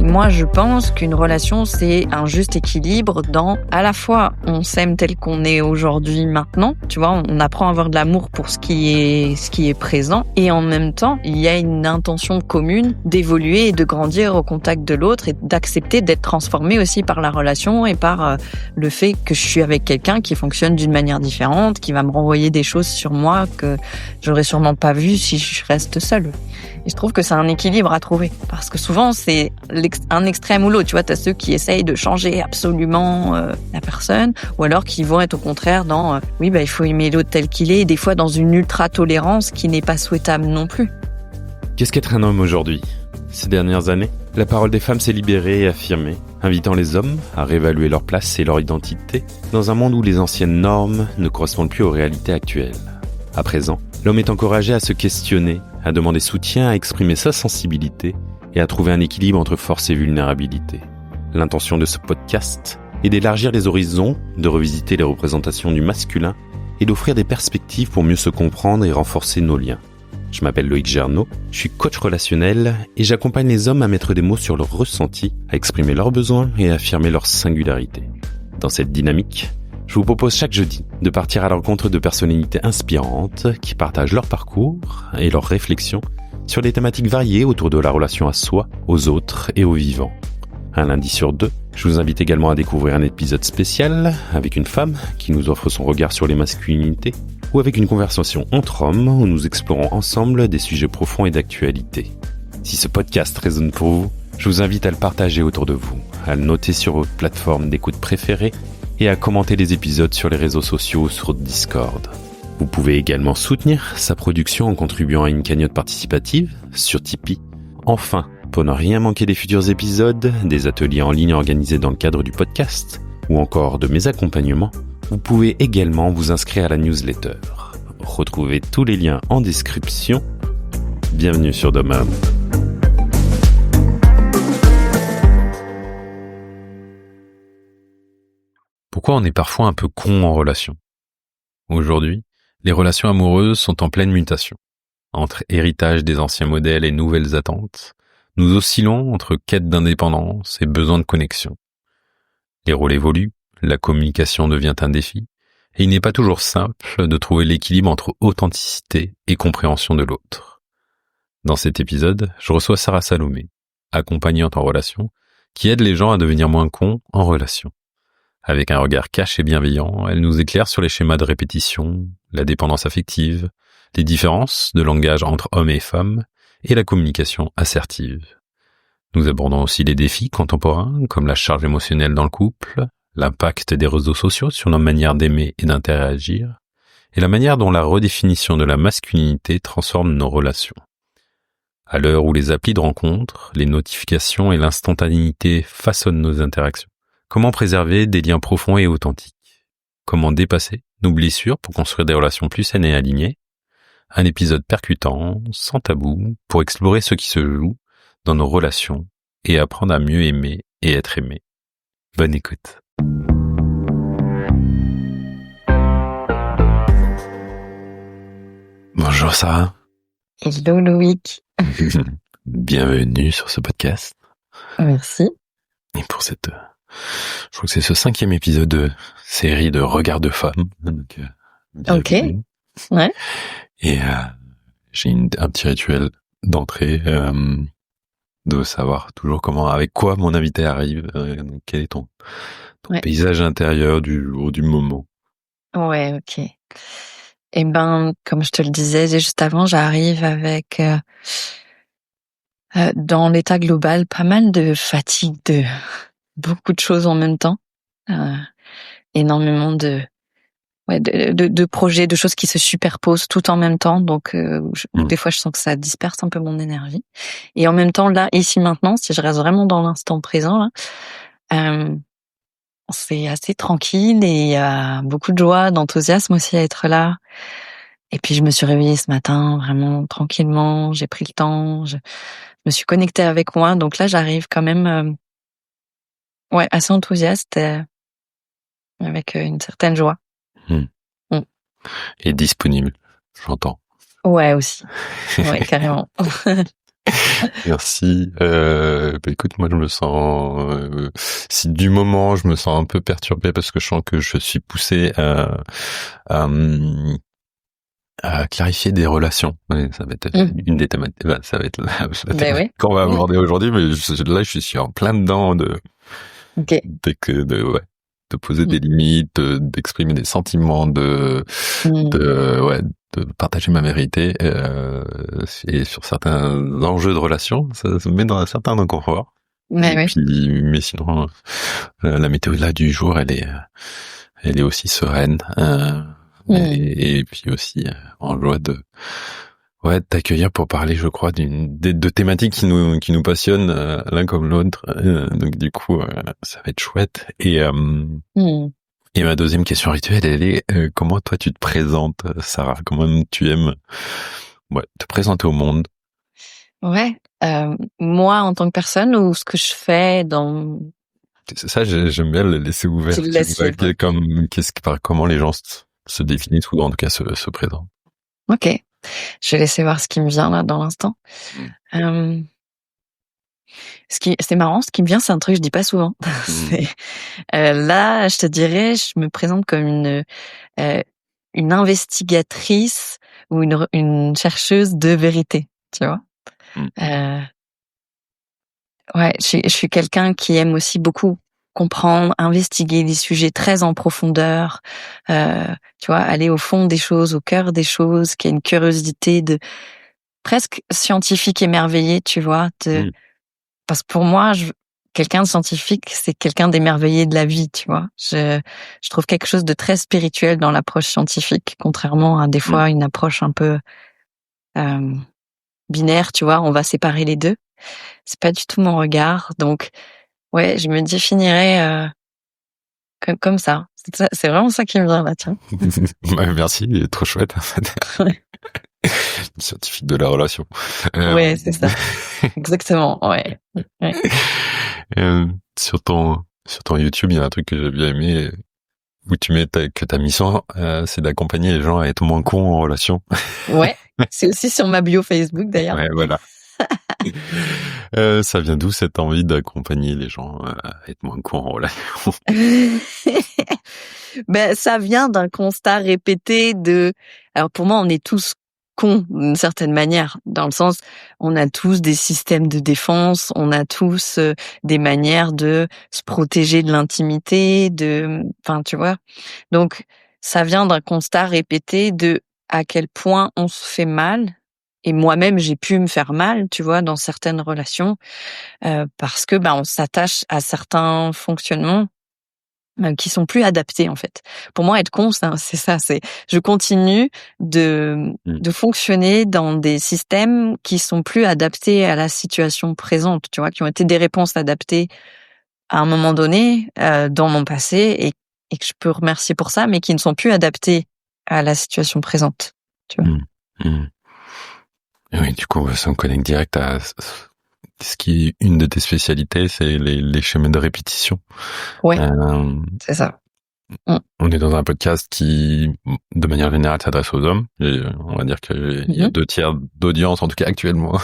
Moi, je pense qu'une relation, c'est un juste équilibre dans, à la fois, on s'aime tel qu'on est aujourd'hui, maintenant. Tu vois, on apprend à avoir de l'amour pour ce qui est présent. Et en même temps, il y a une intention commune d'évoluer et de grandir au contact de l'autre et d'accepter d'être transformé aussi par la relation et par le fait que je suis avec quelqu'un qui fonctionne d'une manière différente, qui va me renvoyer des choses sur moi que j'aurais sûrement pas vues si je reste seule. Et je trouve que c'est un équilibre à trouver. Parce que souvent, c'est un extrême ou l'autre. Tu vois, t'as ceux qui essayent de changer absolument la personne, ou alors qui vont être au contraire dans il faut aimer l'autre tel qu'il est, et des fois dans une ultra-tolérance qui n'est pas souhaitable non plus. Qu'est-ce qu'être un homme aujourd'hui ? Ces dernières années, la parole des femmes s'est libérée et affirmée, invitant les hommes à réévaluer leur place et leur identité dans un monde où les anciennes normes ne correspondent plus aux réalités actuelles. À présent, l'homme est encouragé à se questionner, à demander soutien, à exprimer sa sensibilité et à trouver un équilibre entre force et vulnérabilité. L'intention de ce podcast est d'élargir les horizons, de revisiter les représentations du masculin et d'offrir des perspectives pour mieux se comprendre et renforcer nos liens. Je m'appelle Loïc Gernot, je suis coach relationnel et j'accompagne les hommes à mettre des mots sur leurs ressentis, à exprimer leurs besoins et à affirmer leur singularité. Dans cette dynamique, je vous propose chaque jeudi de partir à la rencontre de personnalités inspirantes qui partagent leur parcours et leurs réflexions sur des thématiques variées autour de la relation à soi, aux autres et aux vivants. Un lundi sur 2, je vous invite également à découvrir un épisode spécial avec une femme qui nous offre son regard sur les masculinités ou avec une conversation entre hommes où nous explorons ensemble des sujets profonds et d'actualité. Si ce podcast résonne pour vous, je vous invite à le partager autour de vous, à le noter sur votre plateforme d'écoute préférée et à commenter les épisodes sur les réseaux sociaux ou sur Discord. Vous pouvez également soutenir sa production en contribuant à une cagnotte participative sur Tipeee. Enfin, pour ne rien manquer des futurs épisodes, des ateliers en ligne organisés dans le cadre du podcast, ou encore de mes accompagnements, vous pouvez également vous inscrire à la newsletter. Retrouvez tous les liens en description. Bienvenue sur Dom. Pourquoi on est parfois un peu con en relation ? Aujourd'hui, les relations amoureuses sont en pleine mutation. Entre héritage des anciens modèles et nouvelles attentes, nous oscillons entre quête d'indépendance et besoin de connexion. Les rôles évoluent, la communication devient un défi, et il n'est pas toujours simple de trouver l'équilibre entre authenticité et compréhension de l'autre. Dans cet épisode, je reçois Sarah Salomé, accompagnante en relation, qui aide les gens à devenir moins cons en relation. Avec un regard cash et bienveillant, elle nous éclaire sur les schémas de répétition, la dépendance affective, les différences de langage entre hommes et femmes et la communication assertive. Nous abordons aussi les défis contemporains comme la charge émotionnelle dans le couple, l'impact des réseaux sociaux sur notre manière d'aimer et d'interagir, et la manière dont la redéfinition de la masculinité transforme nos relations. À l'heure où les applis de rencontre, les notifications et l'instantanéité façonnent nos interactions, comment préserver des liens profonds et authentiques ? Comment dépasser nos blessures pour construire des relations plus saines et alignées ? Un épisode percutant, sans tabou, pour explorer ce qui se joue dans nos relations et apprendre à mieux aimer et être aimé. Bonne écoute. Bonjour Sarah. Hello Loïc. Bienvenue sur ce podcast. Merci. Et pour cette... Je crois que c'est ce 5e épisode de série de Regards de femmes. Donc, ok. Ouais. Et j'ai un petit rituel d'entrée, de savoir toujours avec quoi mon invité arrive, donc quel est ton paysage intérieur du moment. Ouais, ok. Eh ben, comme je te le disais juste avant, j'arrive avec, dans l'état global, pas mal de fatigue, de beaucoup de choses en même temps, énormément de projets, de choses qui se superposent tout en même temps. Donc, des fois, je sens que ça disperse un peu mon énergie. Et en même temps, là, ici, maintenant, si je reste vraiment dans l'instant présent, là, c'est assez tranquille et il y a beaucoup de joie, d'enthousiasme aussi à être là. Et puis, je me suis réveillée ce matin vraiment tranquillement. J'ai pris le temps. Je me suis connectée avec moi. Donc là, j'arrive quand même, assez enthousiaste, avec une certaine joie. Et disponible, j'entends. Ouais, aussi. Ouais, carrément. Merci. Écoute, moi je me sens, si du moment je me sens un peu perturbé parce que je sens que je suis poussé à, à clarifier des relations. Ouais, ça va être une des thématiques. Ça va être la thématique Oui. qu'on va aborder aujourd'hui, mais là je suis en plein dedans Ok. de poser des limites, d'exprimer des sentiments, ouais, de partager ma vérité, et sur certains enjeux de relation, ça me met dans un certain inconfort. Et Oui. puis, mais sinon, la météo là du jour, elle est aussi sereine, et puis aussi en joie de t'accueillir pour parler, je crois, de thématiques qui nous passionnent l'un comme l'autre. Donc du coup, ça va être chouette. Et ma deuxième question rituelle, elle est comment toi tu te présentes, Sarah? Comment tu aimes te présenter au monde? Ouais. Moi, en tant que personne, ou ce que je fais dans... C'est ça, j'aime bien le laisser ouvert. Tu le Tu laisses vois, libre. comment les gens se définissent ou en tout cas se présentent. Ok. Je vais laisser voir ce qui me vient là dans l'instant. C'est marrant, ce qui me vient, c'est un truc que je dis pas souvent. Là, je te dirais, je me présente comme une investigatrice ou une chercheuse de vérité, tu vois. Ouais, je suis quelqu'un qui aime aussi beaucoup comprendre, investiguer des sujets très en profondeur, tu vois, aller au fond des choses, au cœur des choses, qui a une curiosité de presque scientifique émerveillée, tu vois. Parce que pour moi, quelqu'un de scientifique, c'est quelqu'un d'émerveillé de la vie, tu vois. Je trouve quelque chose de très spirituel dans l'approche scientifique, contrairement à des fois une approche un peu binaire, tu vois. On va séparer les deux. C'est pas du tout mon regard, donc ouais, je me définirais comme ça. C'est vraiment ça qui me vient là, tiens. Merci, il est trop chouette en fait. Scientifique de la relation. Ouais, c'est ça. Exactement, ouais. Sur ton YouTube, il y a un truc que j'ai bien aimé où tu mets que ta mission, c'est d'accompagner les gens à être moins cons en relation. Ouais, c'est aussi sur ma bio Facebook d'ailleurs. Ouais, voilà. Ça vient d'où cette envie d'accompagner les gens à être moins cons en relation? Ben, ça vient d'un constat répété alors pour moi, on est tous cons d'une certaine manière, dans le sens, on a tous des systèmes de défense, on a tous des manières de se protéger de l'intimité, enfin, tu vois. Donc, ça vient d'un constat répété de à quel point on se fait mal. Et moi-même, j'ai pu me faire mal, tu vois, dans certaines relations, parce que on s'attache à certains fonctionnements qui sont plus adaptés en fait. Pour moi, être con, c'est ça. C'est je continue de fonctionner dans des systèmes qui sont plus adaptés à la situation présente, tu vois, qui ont été des réponses adaptées à un moment donné dans mon passé et que je peux remercier pour ça, mais qui ne sont plus adaptés à la situation présente. Tu vois. Oui, du coup, ça me connecte direct à ce qui est une de tes spécialités, c'est les schémas de répétition. Ouais, c'est ça. On est dans un podcast qui, de manière générale, s'adresse aux hommes. Et on va dire qu'il y a 2/3 d'audience, en tout cas actuellement,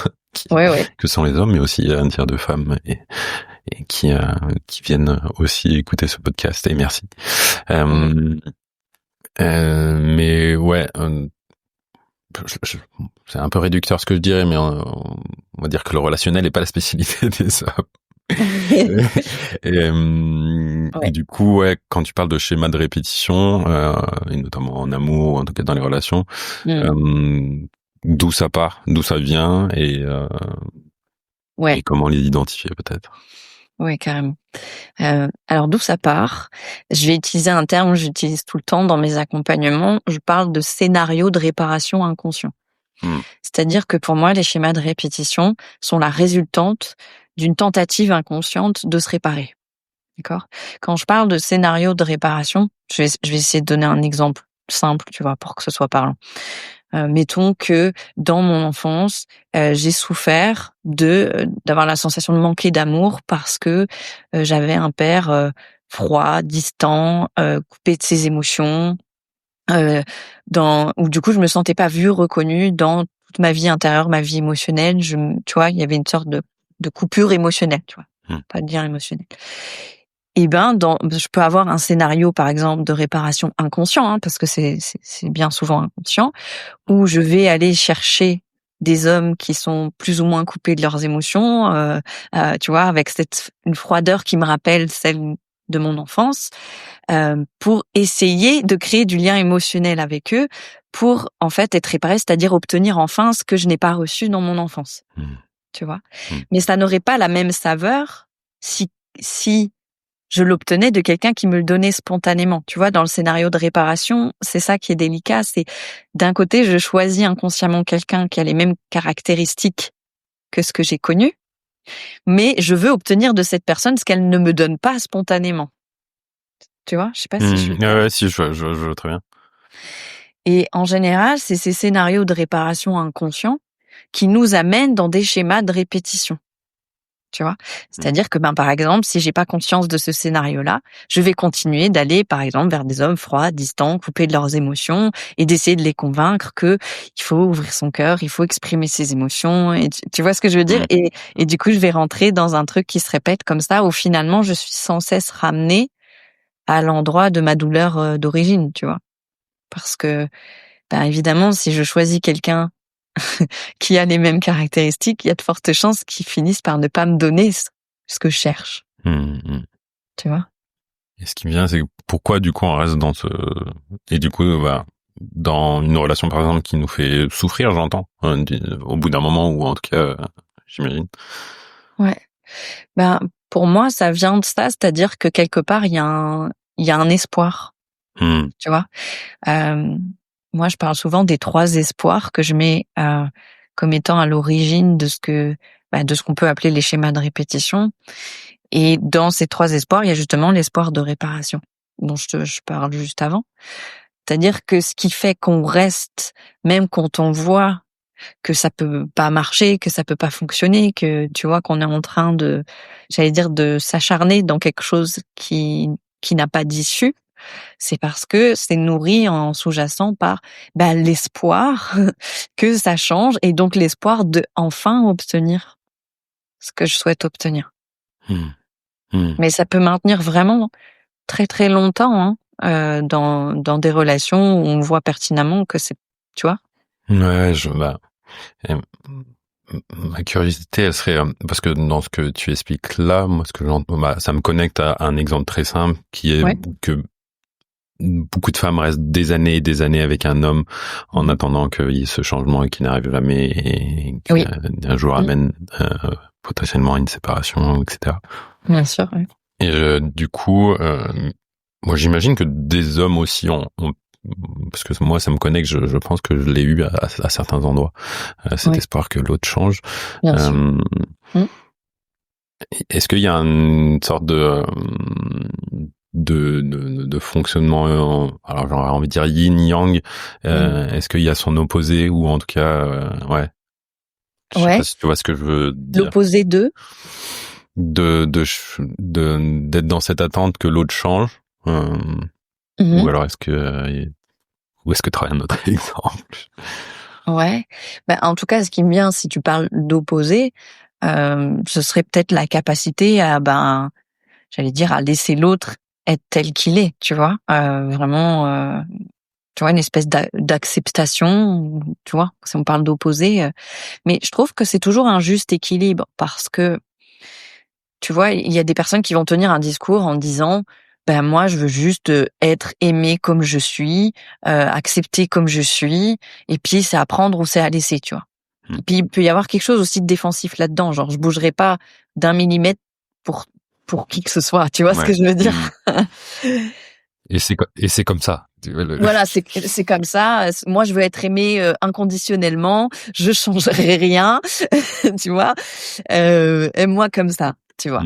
que sont les hommes, mais aussi un tiers de femmes et qui viennent aussi écouter ce podcast. Et merci. Mais ouais, c'est un peu réducteur ce que je dirais, mais on va dire que le relationnel n'est pas la spécialité des hommes. Et du coup, ouais, quand tu parles de schéma de répétition, et notamment en amour, en tout cas dans les relations, d'où ça part, d'où ça vient, et comment les identifier peut-être. Ouais, carrément. Alors d'où ça part? Je vais utiliser un terme que j'utilise tout le temps dans mes accompagnements. Je parle de scénario de réparation inconscient. C'est-à-dire que pour moi, les schémas de répétition sont la résultante d'une tentative inconsciente de se réparer. D'accord? Quand je parle de scénario de réparation, je vais essayer de donner un exemple simple, tu vois, pour que ce soit parlant. Mettons que dans mon enfance, j'ai souffert d'avoir la sensation de manquer d'amour parce que j'avais un père froid, distant, coupé de ses émotions, où du coup je me sentais pas vue, reconnue dans toute ma vie intérieure, ma vie émotionnelle. Tu vois, il y avait une sorte de coupure émotionnelle, tu vois, pas de lien émotionnel. Et je peux avoir un scénario, par exemple, de réparation inconscient, parce que c'est bien souvent inconscient, où je vais aller chercher des hommes qui sont plus ou moins coupés de leurs émotions, tu vois, avec une froideur qui me rappelle celle de mon enfance, pour essayer de créer du lien émotionnel avec eux, pour en fait être réparé, c'est-à-dire obtenir enfin ce que je n'ai pas reçu dans mon enfance, tu vois. Mais ça n'aurait pas la même saveur si je l'obtenais de quelqu'un qui me le donnait spontanément. Tu vois, dans le scénario de réparation, c'est ça qui est délicat. C'est d'un côté, je choisis inconsciemment quelqu'un qui a les mêmes caractéristiques que ce que j'ai connu, mais je veux obtenir de cette personne ce qu'elle ne me donne pas spontanément. Tu vois, je sais pas si je... Ouais, si, je vois très bien. Et en général, c'est ces scénarios de réparation inconscients qui nous amènent dans des schémas de répétition. Tu vois, c'est-à-dire que par exemple, si j'ai pas conscience de ce scénario-là, je vais continuer d'aller par exemple vers des hommes froids, distants, coupés de leurs émotions et d'essayer de les convaincre que il faut ouvrir son cœur, il faut exprimer ses émotions, et tu vois ce que je veux dire. Et du coup, je vais rentrer dans un truc qui se répète comme ça, où finalement je suis sans cesse ramenée à l'endroit de ma douleur d'origine, tu vois. Parce que évidemment, si je choisis quelqu'un qui a les mêmes caractéristiques, il y a de fortes chances qu'ils finissent par ne pas me donner ce que je cherche. Tu vois? Et ce qui me vient, c'est pourquoi du coup on reste dans et du coup dans une relation par exemple qui nous fait souffrir, j'entends, au bout d'un moment, ou en tout cas j'imagine. Ouais. Pour moi, ça vient de ça, c'est-à-dire que quelque part il y a un espoir. Tu vois? Moi, je parle souvent des 3 espoirs que je mets comme étant à l'origine de ce qu'on peut appeler les schémas de répétition. Et dans ces 3 espoirs, il y a justement l'espoir de réparation, dont je parle juste avant. C'est-à-dire que ce qui fait qu'on reste, même quand on voit que ça peut pas marcher, que ça peut pas fonctionner, que tu vois qu'on est en train de s'acharner dans quelque chose qui n'a pas d'issue, c'est parce que c'est nourri en sous-jacent par l'espoir que ça change, et donc l'espoir de enfin obtenir ce que je souhaite obtenir. Mais ça peut maintenir vraiment très très longtemps dans des relations où on voit pertinemment que c'est, tu vois. Ouais, ma curiosité, elle serait, parce que dans ce que tu expliques là, moi, ce que j'entends, ça me connecte à un exemple très simple qui est que beaucoup de femmes restent des années et des années avec un homme en attendant qu'il y ait ce changement et qui n'arrive jamais, et qui un jour amène potentiellement à une séparation, etc. Bien sûr. Oui. Et du coup, moi j'imagine que des hommes aussi ont parce que moi ça me connecte, je pense que je l'ai eu à certains endroits, cet espoir que l'autre change. Bien sûr. Est-ce qu'il y a une sorte de fonctionnement, alors j'aurais envie de dire yin yang, est-ce qu'il y a son opposé, ou en tout cas je sais pas si tu vois ce que je veux dire. L'opposé d'être dans cette attente que l'autre change, ou alors est-ce que tu as un autre exemple? Ouais. En tout cas, ce qui me vient, si tu parles d'opposé, ce serait peut-être la capacité à j'allais dire, à laisser l'autre être tel qu'il est, tu vois, vraiment, tu vois, une espèce d'acceptation, tu vois, si on parle d'opposé. Mais je trouve que c'est toujours un juste équilibre, parce que, tu vois, il y a des personnes qui vont tenir un discours en disant, moi, je veux juste être aimé comme je suis, accepté comme je suis, et puis c'est à prendre ou c'est à laisser, tu vois. Et puis il peut y avoir quelque chose aussi de défensif là-dedans, genre je bougerai pas d'un millimètre pour qui que ce soit, tu vois ce que je veux dire. Et c'est comme ça. Voilà, c'est comme ça. Moi, je veux être aimée inconditionnellement. Je changerai rien, tu vois. Aime-moi comme ça, tu vois.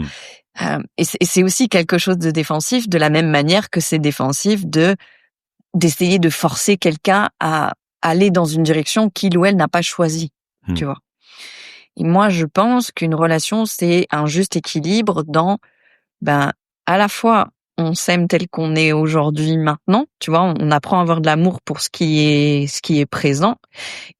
Et c'est aussi quelque chose de défensif, de la même manière que c'est défensif d'essayer de forcer quelqu'un à aller dans une direction qu'il ou elle n'a pas choisie, tu vois. Et moi, je pense qu'une relation, c'est un juste équilibre dans, à la fois, on s'aime tel qu'on est aujourd'hui maintenant, tu vois, on apprend à avoir de l'amour pour ce qui est présent,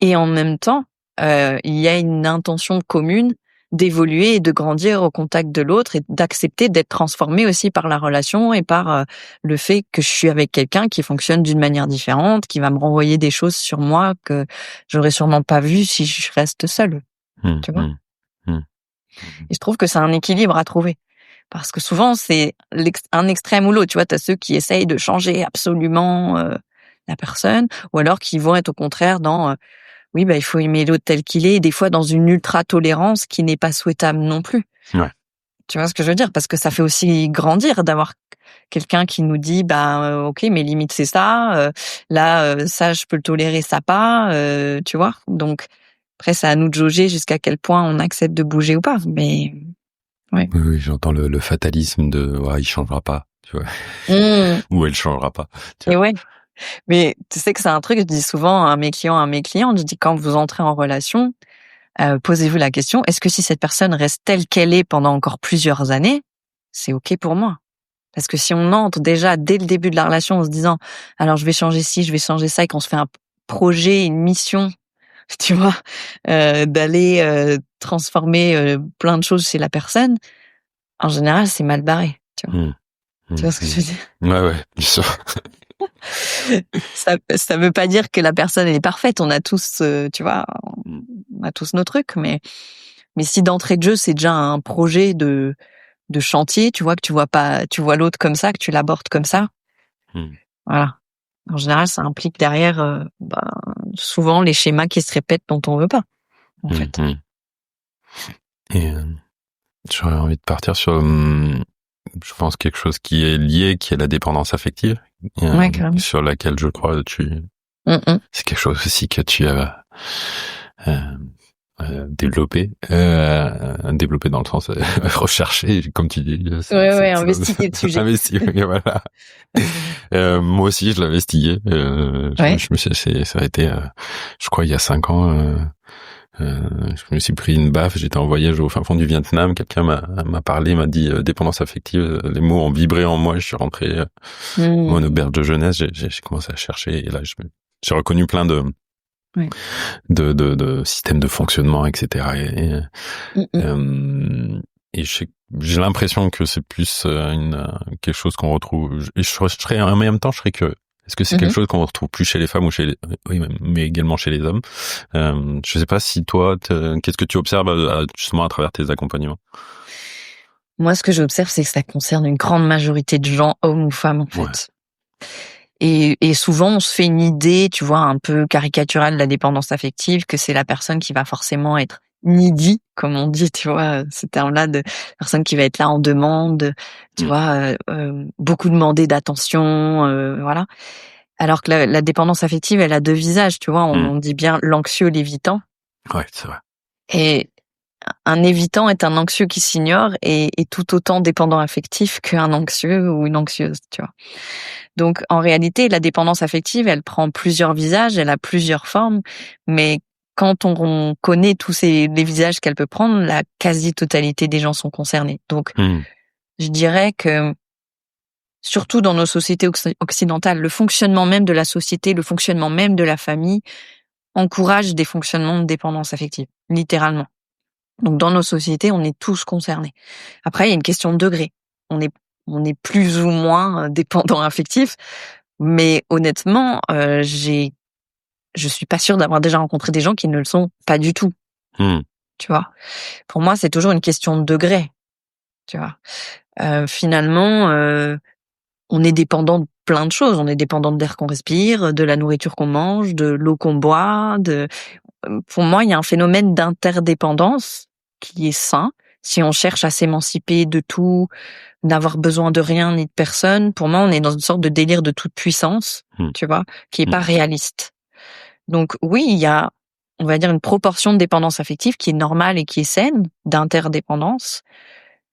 et en même temps, il y a une intention commune d'évoluer et de grandir au contact de l'autre et d'accepter d'être transformé aussi par la relation et par le fait que je suis avec quelqu'un qui fonctionne d'une manière différente, qui va me renvoyer des choses sur moi que j'aurais sûrement pas vues si je reste seule, tu vois. Et je trouve que c'est un équilibre à trouver. Parce que souvent, c'est un extrême ou l'autre. Tu vois, t'as ceux qui essayent de changer absolument la personne, ou alors qui vont être au contraire dans oui, il faut aimer l'autre tel qu'il est, et des fois dans une ultra-tolérance qui n'est pas souhaitable non plus. Ouais. Tu vois ce que je veux dire? Parce que ça fait aussi grandir d'avoir quelqu'un qui nous dit, ok, mes limites c'est ça, ça je peux le tolérer, ça pas, tu vois? Donc, après, c'est à nous de jauger jusqu'à quel point on accepte de bouger ou pas, mais... Ouais. Oui, j'entends le fatalisme de il changera pas, tu vois. Ou elle changera pas. Tu vois. Et ouais. Mais tu sais que c'est un truc que je dis souvent à mes clientes, je dis quand vous entrez en relation, posez-vous la question, est-ce que si cette personne reste telle qu'elle est pendant encore plusieurs années, c'est OK pour moi? Parce que si on entre déjà dès le début de la relation en se disant alors je vais changer ci, je vais changer ça, et qu'on se fait un projet, une mission, tu vois, d'aller transformer plein de choses chez la personne, en général c'est mal barré, tu vois. Tu vois ce que je veux dire? Ouais, bien sûr. Ça veut pas dire que la personne elle est parfaite. On a tous, tu vois, on a tous nos trucs, mais si d'entrée de jeu c'est déjà un projet de chantier, tu vois, que tu vois l'autre comme ça, que tu l'abordes comme ça, voilà. En général, ça implique derrière, souvent les schémas qui se répètent dont on veut pas, en fait. Et j'aurais envie de partir sur, je pense, quelque chose qui est lié, qui est la dépendance affective, sur laquelle je crois c'est quelque chose aussi que tu as développé dans le sens recherché, comme tu dis. Investiguer le sujet. Investiguer, voilà. Moi aussi, je l'avais investigué. Je me suis, ça a été, je crois, il y a 5 ans. Je me suis pris une baffe, j'étais en voyage au fin fond du Vietnam, quelqu'un m'a parlé, m'a dit dépendance affective, les mots ont vibré en moi, je suis rentré moi, en auberge de jeunesse, j'ai commencé à chercher, et là j'ai reconnu plein de systèmes de fonctionnement, etc. Et j'ai l'impression que c'est plus quelque chose qu'on retrouve, et je serais en même temps, je serais curieux. Est-ce que c'est quelque chose qu'on retrouve plus chez les femmes ou mais également chez les hommes? Je sais pas si toi, qu'est-ce que tu observes justement à travers tes accompagnements? Moi, ce que j'observe, c'est que ça concerne une grande majorité de gens, hommes ou femmes, en fait. Et souvent, on se fait une idée, tu vois, un peu caricaturale de la dépendance affective, que c'est la personne qui va forcément être needy, comme on dit, tu vois, ce terme-là de personne qui va être là en demande, tu vois, beaucoup demander d'attention, voilà. Alors que la dépendance affective, elle a 2 visages, tu vois, on dit bien l'anxieux, l'évitant. Ouais, c'est vrai. Et un évitant est un anxieux qui s'ignore et tout autant dépendant affectif qu'un anxieux ou une anxieuse, tu vois. Donc, en réalité, la dépendance affective, elle prend plusieurs visages, elle a plusieurs formes, mais quand on connaît tous les visages qu'elle peut prendre, la quasi-totalité des gens sont concernés. Donc, je dirais que, surtout dans nos sociétés occidentales, le fonctionnement même de la société, le fonctionnement même de la famille encourage des fonctionnements de dépendance affective, littéralement. Donc, dans nos sociétés, on est tous concernés. Après, il y a une question de degré. On est plus ou moins dépendant affectif, mais honnêtement, je suis pas sûre d'avoir déjà rencontré des gens qui ne le sont pas du tout. Tu vois. Pour moi, c'est toujours une question de degré. Tu vois. Finalement, on est dépendant de plein de choses. On est dépendant de l'air qu'on respire, de la nourriture qu'on mange, de l'eau qu'on boit. Pour moi, il y a un phénomène d'interdépendance qui est sain. Si on cherche à s'émanciper de tout, n'avoir besoin de rien ni de personne, pour moi, on est dans une sorte de délire de toute puissance, tu vois, qui est pas réaliste. Donc oui, il y a, on va dire, une proportion de dépendance affective qui est normale et qui est saine, d'interdépendance.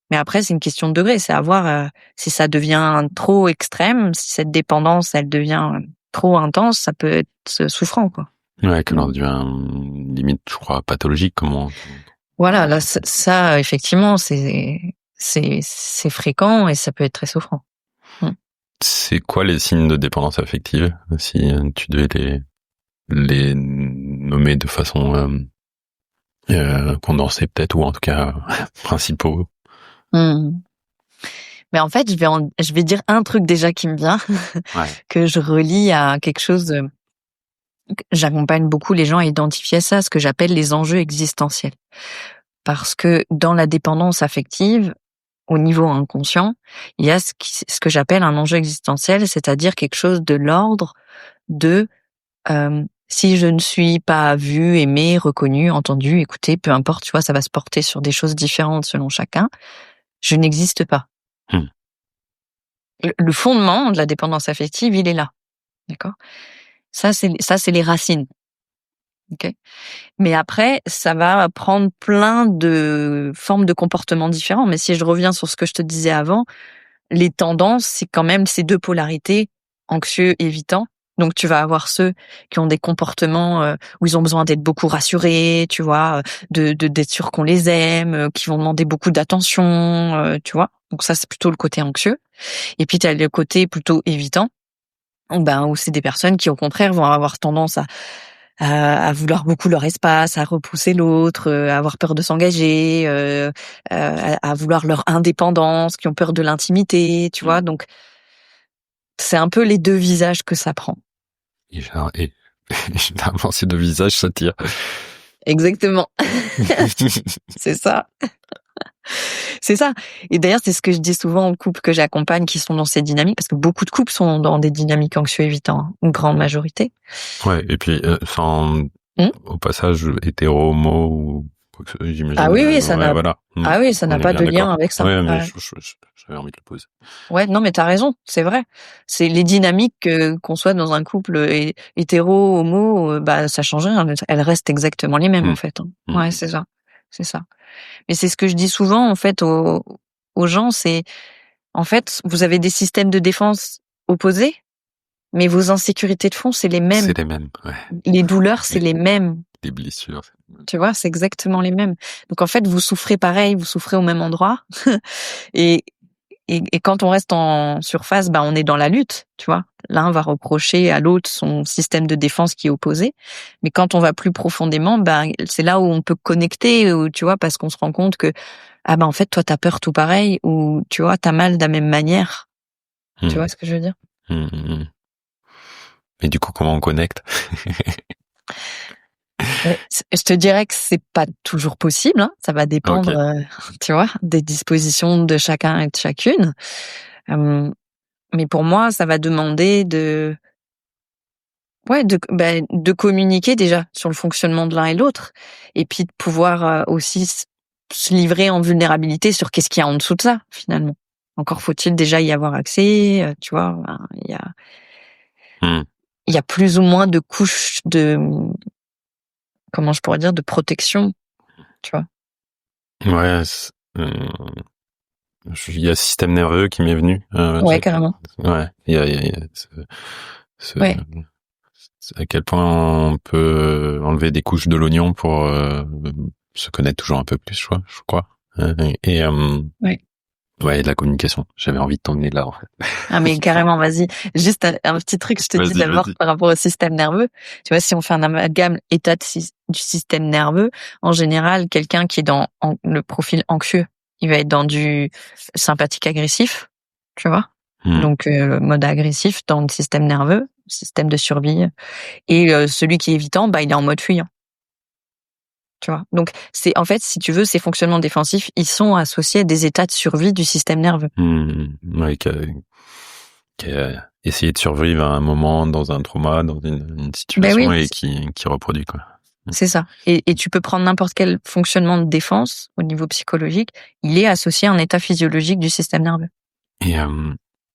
Mais après, c'est une question de degré. C'est à voir si ça devient trop extrême, si cette dépendance, elle devient trop intense, ça peut être souffrant, quoi. Ouais, que l'on devient limite, je crois, pathologique, comment. Voilà, là, ça, effectivement, c'est fréquent et ça peut être très souffrant. C'est quoi les signes de dépendance affective, si tu devais les nommer de façon condensée peut-être, ou en tout cas principaux? Mais en fait, je vais dire un truc déjà qui me vient, Ouais. que je relie à quelque chose. J'accompagne beaucoup les gens à identifier ça, ce que j'appelle les enjeux existentiels. Parce que dans la dépendance affective, au niveau inconscient, il y a ce que j'appelle un enjeu existentiel, c'est-à-dire quelque chose de l'ordre de si je ne suis pas vu, aimé, reconnu, entendu, écouté, peu importe, tu vois, ça va se porter sur des choses différentes selon chacun, je n'existe pas. Le fondement de la dépendance affective, il est là. D'accord? Ça, c'est les racines. OK? Mais après, ça va prendre plein de formes de comportements différents. Mais si je reviens sur ce que je te disais avant, les tendances, c'est quand même ces deux polarités, anxieux, évitant. Donc, tu vas avoir ceux qui ont des comportements où ils ont besoin d'être beaucoup rassurés, tu vois, d'être sûr qu'on les aime, qui vont demander beaucoup d'attention, tu vois. Donc ça, c'est plutôt le côté anxieux. Et puis, tu as le côté plutôt évitant, où c'est des personnes qui, au contraire, vont avoir tendance à vouloir beaucoup leur espace, à repousser l'autre, à avoir peur de s'engager, à vouloir leur indépendance, qui ont peur de l'intimité, tu vois. Donc, c'est un peu les deux visages que ça prend. Et généralement, ces deux visages s'attirent. Exactement. C'est ça. C'est ça. Et d'ailleurs, c'est ce que je dis souvent aux couples que j'accompagne qui sont dans ces dynamiques, parce que beaucoup de couples sont dans des dynamiques anxieux-évitants, une grande majorité. Ouais, et puis au passage, hétéro, homo, ou quoi que ce soit, j'imagine. Ah oui, ça n'a voilà. Ah oui, ça n'a pas de lien avec ça. Ouais, mais j'avais envie de le poser. Ouais, non, mais t'as raison, c'est vrai. C'est les dynamiques qu'on soit dans un couple hétéro, homo, ça change rien. Elles restent exactement les mêmes, en fait. Ouais, c'est ça. C'est ça. Mais c'est ce que je dis souvent, en fait, aux gens, c'est, en fait, vous avez des systèmes de défense opposés, mais vos insécurités de fond, c'est les mêmes. C'est les mêmes, ouais. Les douleurs, c'est les mêmes. Les blessures. Tu vois, c'est exactement les mêmes. Donc, en fait, vous souffrez pareil, vous souffrez au même endroit. Et quand on reste en surface, on est dans la lutte, tu vois. L'un va reprocher à l'autre son système de défense qui est opposé. Mais quand on va plus profondément, c'est là où on peut connecter, où, tu vois, parce qu'on se rend compte que, en fait, toi, t'as peur tout pareil, ou, tu vois, t'as mal de la même manière. Tu vois ce que je veux dire? Et du coup, comment on connecte? Je te dirais que c'est pas toujours possible, hein. Ça va dépendre, tu vois, des dispositions de chacun et de chacune. Mais pour moi, ça va demander de communiquer déjà sur le fonctionnement de l'un et l'autre, et puis de pouvoir aussi se livrer en vulnérabilité sur qu'est-ce qu'il y a en dessous de ça, finalement. Encore faut-il déjà y avoir accès, tu vois. Il y a plus ou moins de couches de, comment je pourrais dire, de protection, tu vois. Ouais, il y a ce système nerveux qui m'est venu. Ouais, carrément. Ouais, il y a à quel point on peut enlever des couches de l'oignon pour se connaître toujours un peu plus, je crois. Ouais, de la communication. J'avais envie de t'emmener là, en fait. Ah, mais carrément, vas-y. Juste un petit truc, je te dis d'abord par rapport au système nerveux. Tu vois, si on fait un amalgame état du système nerveux, en général, quelqu'un qui est dans le profil anxieux, il va être dans du sympathique agressif, tu vois. Donc, mode agressif dans le système nerveux, système de survie. Et celui qui est évitant, il est en mode fuyant. Tu vois. Donc, c'est, en fait, si tu veux, ces fonctionnements défensifs, ils sont associés à des états de survie du système nerveux. Ouais, qui a essayé de survivre à un moment dans un trauma, dans une situation, et qui reproduit, quoi. C'est ça. Et tu peux prendre n'importe quel fonctionnement de défense au niveau psychologique, il est associé à un état physiologique du système nerveux. Et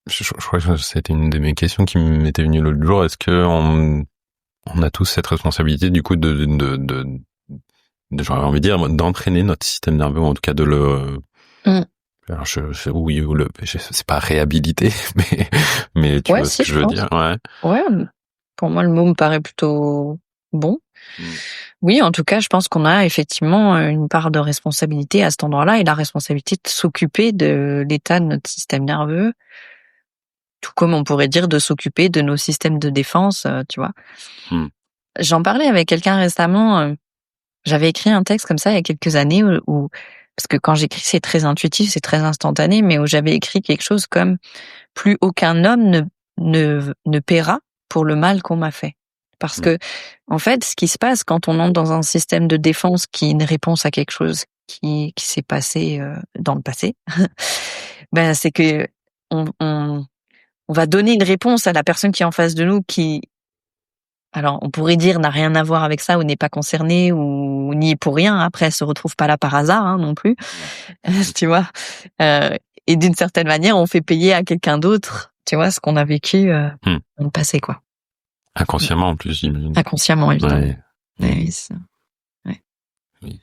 je crois que c'était une de mes questions qui m'était venue l'autre jour. Est-ce que on a tous cette responsabilité, du coup, j'aurais envie de dire, d'entraîner notre système nerveux, ou en tout cas de le... Alors c'est pas réhabiliter, mais tu vois ce que je veux dire, ouais. Ouais, pour moi le mot me paraît plutôt bon. Oui, en tout cas, je pense qu'on a effectivement une part de responsabilité à cet endroit-là, et la responsabilité de s'occuper de l'état de notre système nerveux, Tout comme on pourrait dire de s'occuper de nos systèmes de défense, tu vois. J'en parlais avec quelqu'un récemment. J'avais écrit un texte comme ça il y a quelques années où parce que quand j'écris c'est très intuitif, c'est très instantané, mais où j'avais écrit quelque chose comme plus aucun homme ne paiera pour le mal qu'on m'a fait. Parce que en fait, ce qui se passe quand on entre dans un système de défense qui est une réponse à quelque chose qui s'est passé dans le passé, ben c'est que on va donner une réponse à la personne qui est en face de nous qui, alors on pourrait dire n'a rien à voir avec ça ou n'est pas concernée ou n'y est pour rien. Après, elle se retrouve pas là par hasard non plus, tu vois. Et d'une certaine manière, on fait payer à quelqu'un d'autre, tu vois, ce qu'on a vécu dans le passé, quoi. Inconsciemment en plus, j'imagine. Inconsciemment, évidemment. Ouais. Ouais, ça. Ouais. Oui,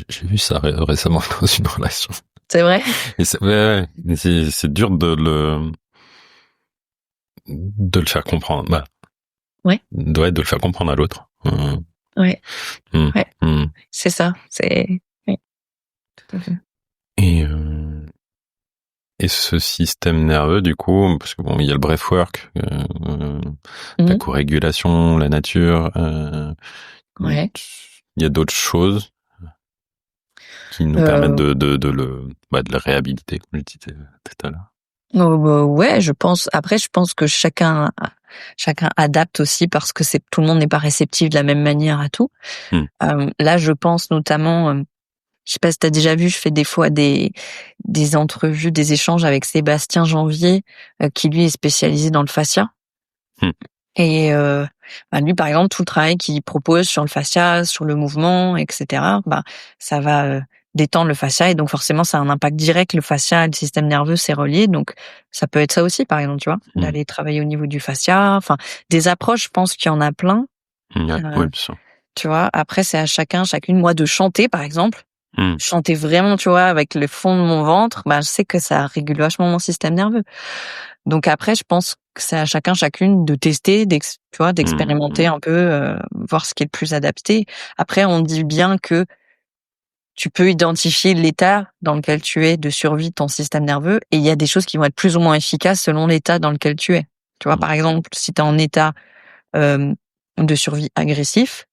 j'ai vu ça récemment dans une relation. C'est vrai. Et c'est dur de le faire comprendre. Bah, ouais. De le faire comprendre à l'autre. Ouais. Ouais. C'est ça. C'est. Oui. Tout à fait. Et ce système nerveux, du coup, parce que bon, il y a le breathwork, la co-régulation, la nature. Il y a d'autres choses qui nous permettent de le réhabiliter, comme je disais tout à l'heure. Ouais, je pense. Après, je pense que chacun adapte aussi parce que tout le monde n'est pas réceptif de la même manière à tout. Là, je pense notamment. Je sais pas si t'as déjà vu, je fais des fois des entrevues, des échanges avec Sébastien Janvier, qui lui est spécialisé dans le fascia. Et lui, par exemple, tout le travail qu'il propose sur le fascia, sur le mouvement, etc., ça va détendre le fascia et donc forcément, ça a un impact direct. Le fascia et le système nerveux, c'est relié, donc ça peut être ça aussi, par exemple, tu vois, d'aller travailler au niveau du fascia. Enfin, des approches, je pense qu'il y en a plein. Oui, bien sûr. Tu vois, après, c'est à chacune, moi, de chanter, par exemple. Chanter vraiment, tu vois, avec le fond de mon ventre, je sais que ça régule vachement mon système nerveux. Donc après, je pense que c'est à chacune de tester, tu vois, d'expérimenter un peu, voir ce qui est le plus adapté. Après, on dit bien que tu peux identifier l'état dans lequel tu es de survie de ton système nerveux et il y a des choses qui vont être plus ou moins efficaces selon l'état dans lequel tu es. Tu vois, par exemple, si tu es en état de survie agressif,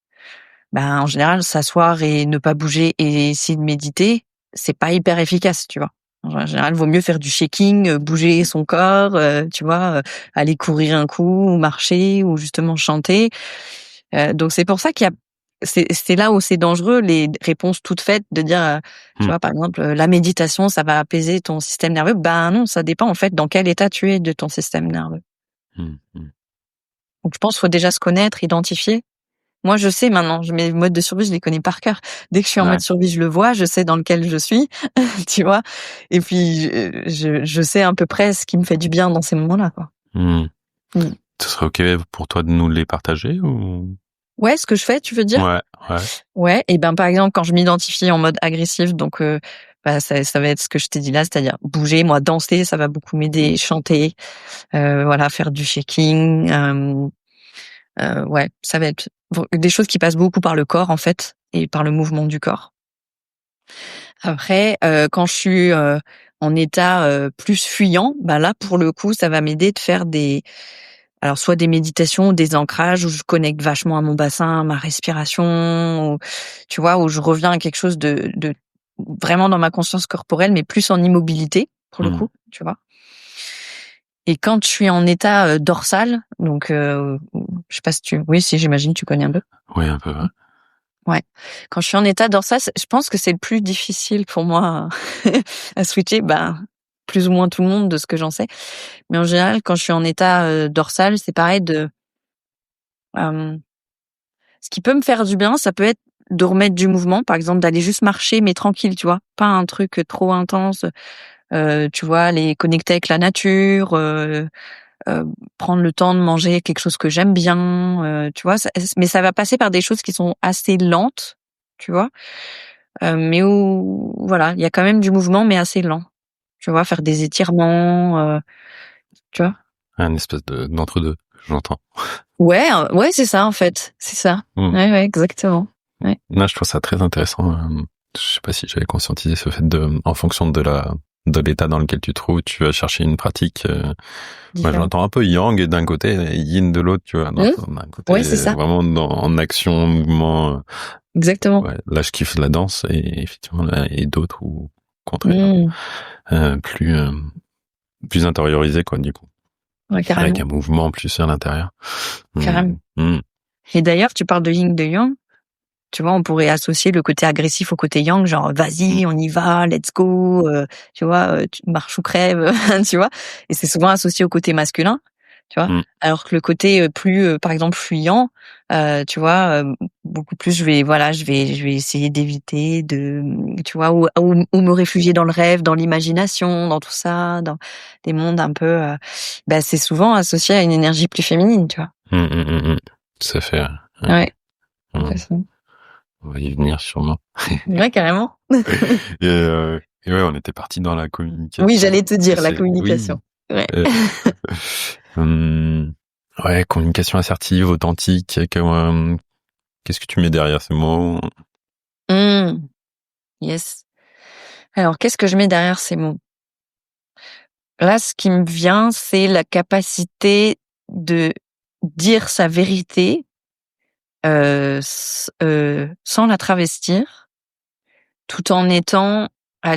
en général, s'asseoir et ne pas bouger et essayer de méditer, c'est pas hyper efficace, tu vois. En général, il vaut mieux faire du shaking, bouger son corps, tu vois, aller courir un coup, ou marcher, ou justement chanter. Donc c'est pour ça c'est là où c'est dangereux, les réponses toutes faites de dire, tu vois, par exemple, la méditation, ça va apaiser ton système nerveux. Non, ça dépend en fait dans quel état tu es de ton système nerveux. Donc je pense qu'il faut déjà se connaître, identifier. Moi, je sais maintenant, mes modes de survie, je les connais par cœur. Dès que je suis en mode survie, je le vois, je sais dans lequel je suis, tu vois. Et puis, je sais à peu près ce qui me fait du bien dans ces moments-là, quoi. Ce serait OK pour toi de nous les partager ou? Ouais, ce que je fais, tu veux dire? Ouais. Ouais, et par exemple, quand je m'identifie en mode agressif, donc ça va être ce que je t'ai dit là, c'est-à-dire bouger, moi, danser, ça va beaucoup m'aider, chanter, voilà, faire du shaking, ça va être des choses qui passent beaucoup par le corps en fait et par le mouvement du corps. Après, quand je suis en état plus fuyant, là pour le coup, ça va m'aider de faire alors soit des méditations, des ancrages où je connecte vachement à mon bassin, à ma respiration, tu vois, où je reviens à quelque chose de vraiment dans ma conscience corporelle, mais plus en immobilité pour le coup, tu vois. Et quand je suis en état dorsal, donc je sais pas si j'imagine tu connais un peu. Oui, un peu. Ouais. Quand je suis en état dorsal, je pense que c'est le plus difficile pour moi à switcher. Plus ou moins tout le monde de ce que j'en sais. Mais en général, quand je suis en état dorsal, c'est pareil ce qui peut me faire du bien, ça peut être de remettre du mouvement, par exemple d'aller juste marcher mais tranquille, tu vois, pas un truc trop intense. Tu vois, aller connecter avec la nature, prendre le temps de manger quelque chose que j'aime bien, tu vois. Mais ça va passer par des choses qui sont assez lentes, tu vois, mais où voilà, il y a quand même du mouvement, mais assez lent. Tu vois, faire des étirements, tu vois. Un espèce d'entre-deux, j'entends. Ouais, c'est ça en fait, c'est ça. Ouais, exactement. Ouais. Là, je trouve ça très intéressant. Je sais pas si j'avais conscientisé ce fait en fonction de de l'état dans lequel tu te trouves, tu vas chercher une pratique. Moi, Différent. j'entends un peu yang d'un côté et yin de l'autre, tu vois. D'un côté, Ouais, c'est ça. vraiment en action, en mouvement. Exactement. Ouais, là, je kiffe la danse et effectivement, là, et d'autres ou au contraire, plus intériorisé, quoi, du coup. Ouais, carrément. Avec un mouvement plus à l'intérieur. Carrément. Et d'ailleurs, tu parles de yin, de yang. Tu vois, on pourrait associer le côté agressif au côté yang, genre vas-y, on y va, let's go, tu vois, tu marches ou crève, tu vois. Et c'est souvent associé au côté masculin, tu vois. Alors que le côté plus, par exemple, fuyant, tu vois, beaucoup plus, je vais essayer d'éviter tu vois, ou me réfugier dans le rêve, dans l'imagination, dans tout ça, dans des mondes un peu, c'est souvent associé à une énergie plus féminine, tu vois. Ça fait. Ouais. On va y venir sûrement. Ouais, carrément. Et ouais, on était parti dans la communication. Oui, j'allais te dire, la communication. Oui. Ouais. Communication assertive, authentique. Qu'est-ce que tu mets derrière ces mots? Yes. Alors, qu'est-ce que je mets derrière ces mots? Là, ce qui me vient, c'est la capacité de dire sa vérité sans la travestir, tout en étant à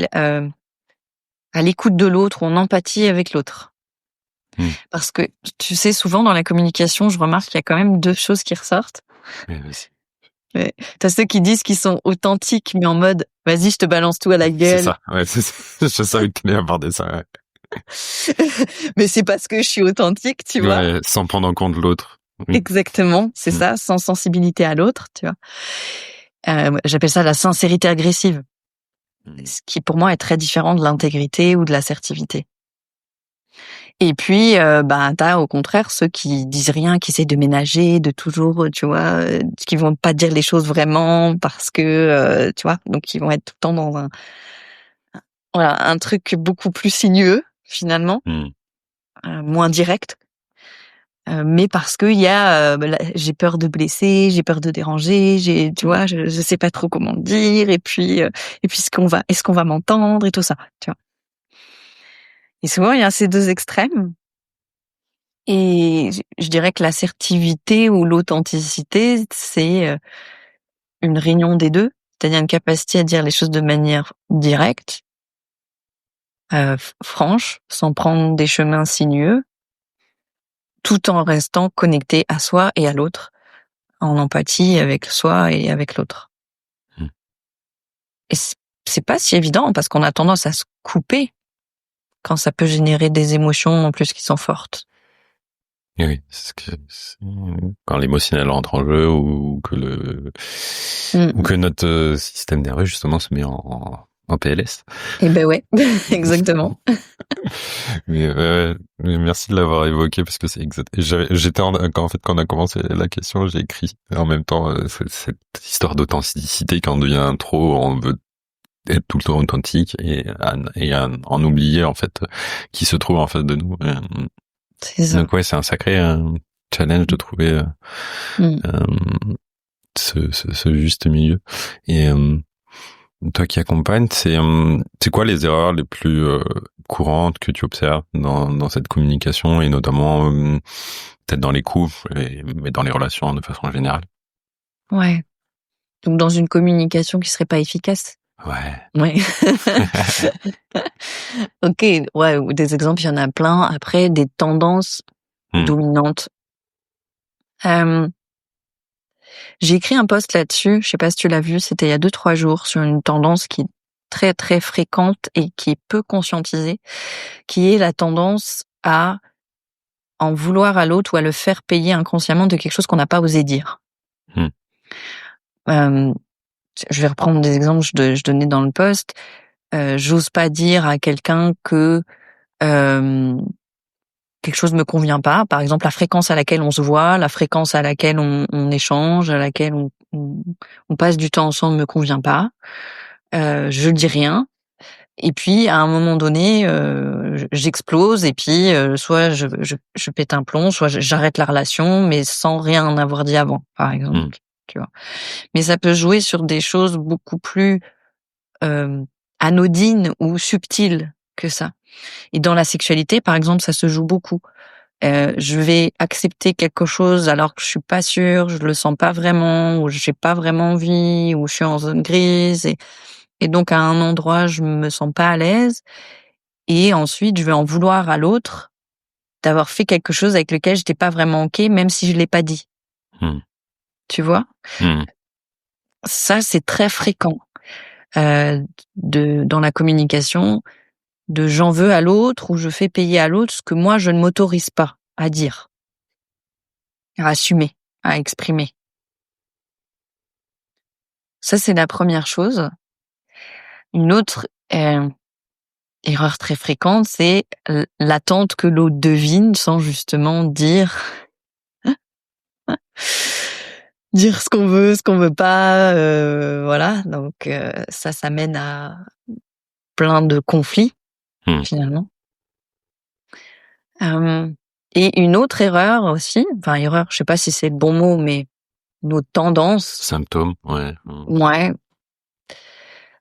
l'écoute de l'autre ou en empathie avec l'autre. Parce que, tu sais, souvent dans la communication, je remarque qu'il y a quand même deux choses qui ressortent. Ouais. T'as ceux qui disent qu'ils sont authentiques, mais en mode, vas-y, je te balance tout à la gueule. C'est ça, ouais, je savais que t'allais aborder ça, ouais. Mais c'est parce que je suis authentique, tu vois. Ouais, sans prendre en compte l'autre. Exactement, c'est ça, sans sensibilité à l'autre, tu vois. J'appelle ça la sincérité agressive. Ce qui, pour moi, est très différent de l'intégrité ou de l'assertivité. Et puis, t'as au contraire ceux qui disent rien, qui essaient de ménager, de toujours, tu vois, qui vont pas dire les choses vraiment parce que, tu vois, donc ils vont être tout le temps dans un truc beaucoup plus sinueux finalement, moins direct, mais parce que il y a, j'ai peur de blesser, j'ai peur de déranger, tu vois, je sais pas trop comment le dire, et puis est-ce qu'on va m'entendre et tout ça, tu vois. Et souvent il y a ces deux extrêmes. Et je dirais que l'assertivité ou l'authenticité, c'est une réunion des deux, c'est-à-dire une capacité à dire les choses de manière directe, franche, sans prendre des chemins sinueux, tout en restant connecté à soi et à l'autre, en empathie avec soi et avec l'autre. Et c'est pas si évident parce qu'on a tendance à se couper quand ça peut générer des émotions en plus qui sont fortes. Et oui, quand l'émotionnel entre en jeu ou que notre système nerveux justement se met en PLS. Eh ben ouais, exactement. Mais merci de l'avoir évoqué parce que c'est exact. En fait, quand on a commencé la question, j'ai écrit en même temps cette histoire d'authenticité. Quand on devient trop, on veut être tout le temps authentique et en oublier en fait qui se trouve en face de nous. C'est ça. Donc ouais, c'est un sacré challenge de trouver ce juste milieu. Et toi qui accompagnes, c'est quoi les erreurs les plus courantes que tu observes dans cette communication et notamment peut-être dans les couples, mais dans les relations de façon générale? Ouais. Donc dans une communication qui serait pas efficace. Ouais. Ok, ouais, des exemples, il y en a plein. Après, des tendances dominantes. J'ai écrit un post là-dessus, je sais pas si tu l'as vu, c'était il y a 2-3 jours, sur une tendance qui est très très fréquente et qui est peu conscientisée, qui est la tendance à en vouloir à l'autre ou à le faire payer inconsciemment de quelque chose qu'on n'a pas osé dire. Je vais reprendre des exemples que je donnais dans le post. J'ose pas dire à quelqu'un que quelque chose me convient pas. Par exemple, la fréquence à laquelle on se voit, la fréquence à laquelle on échange, à laquelle on passe du temps ensemble me convient pas. Je dis rien. Et puis, à un moment donné, j'explose et puis soit je pète un plomb, soit j'arrête la relation, mais sans rien en avoir dit avant, par exemple. Tu vois. Mais ça peut jouer sur des choses beaucoup plus anodines ou subtiles que ça. Et dans la sexualité, par exemple, ça se joue beaucoup. Je vais accepter quelque chose alors que je suis pas sûre, je le sens pas vraiment, ou j'ai pas vraiment envie, ou je suis en zone grise, et donc à un endroit je me sens pas à l'aise, et ensuite je vais en vouloir à l'autre d'avoir fait quelque chose avec lequel j'étais pas vraiment ok, même si je l'ai pas dit. Tu vois? Ça, c'est très fréquent dans la communication, de j'en veux à l'autre ou je fais payer à l'autre ce que moi je ne m'autorise pas à dire, à assumer, à exprimer. Ça, c'est la première chose. Une autre erreur très fréquente, c'est l'attente que l'autre devine sans justement dire ce qu'on veut, ce qu'on veut pas, voilà. Donc ça mène à plein de conflits finalement. Et une autre erreur aussi, enfin erreur, je sais pas si c'est le bon mot, mais une autre tendance. Symptôme, ouais. Ouais.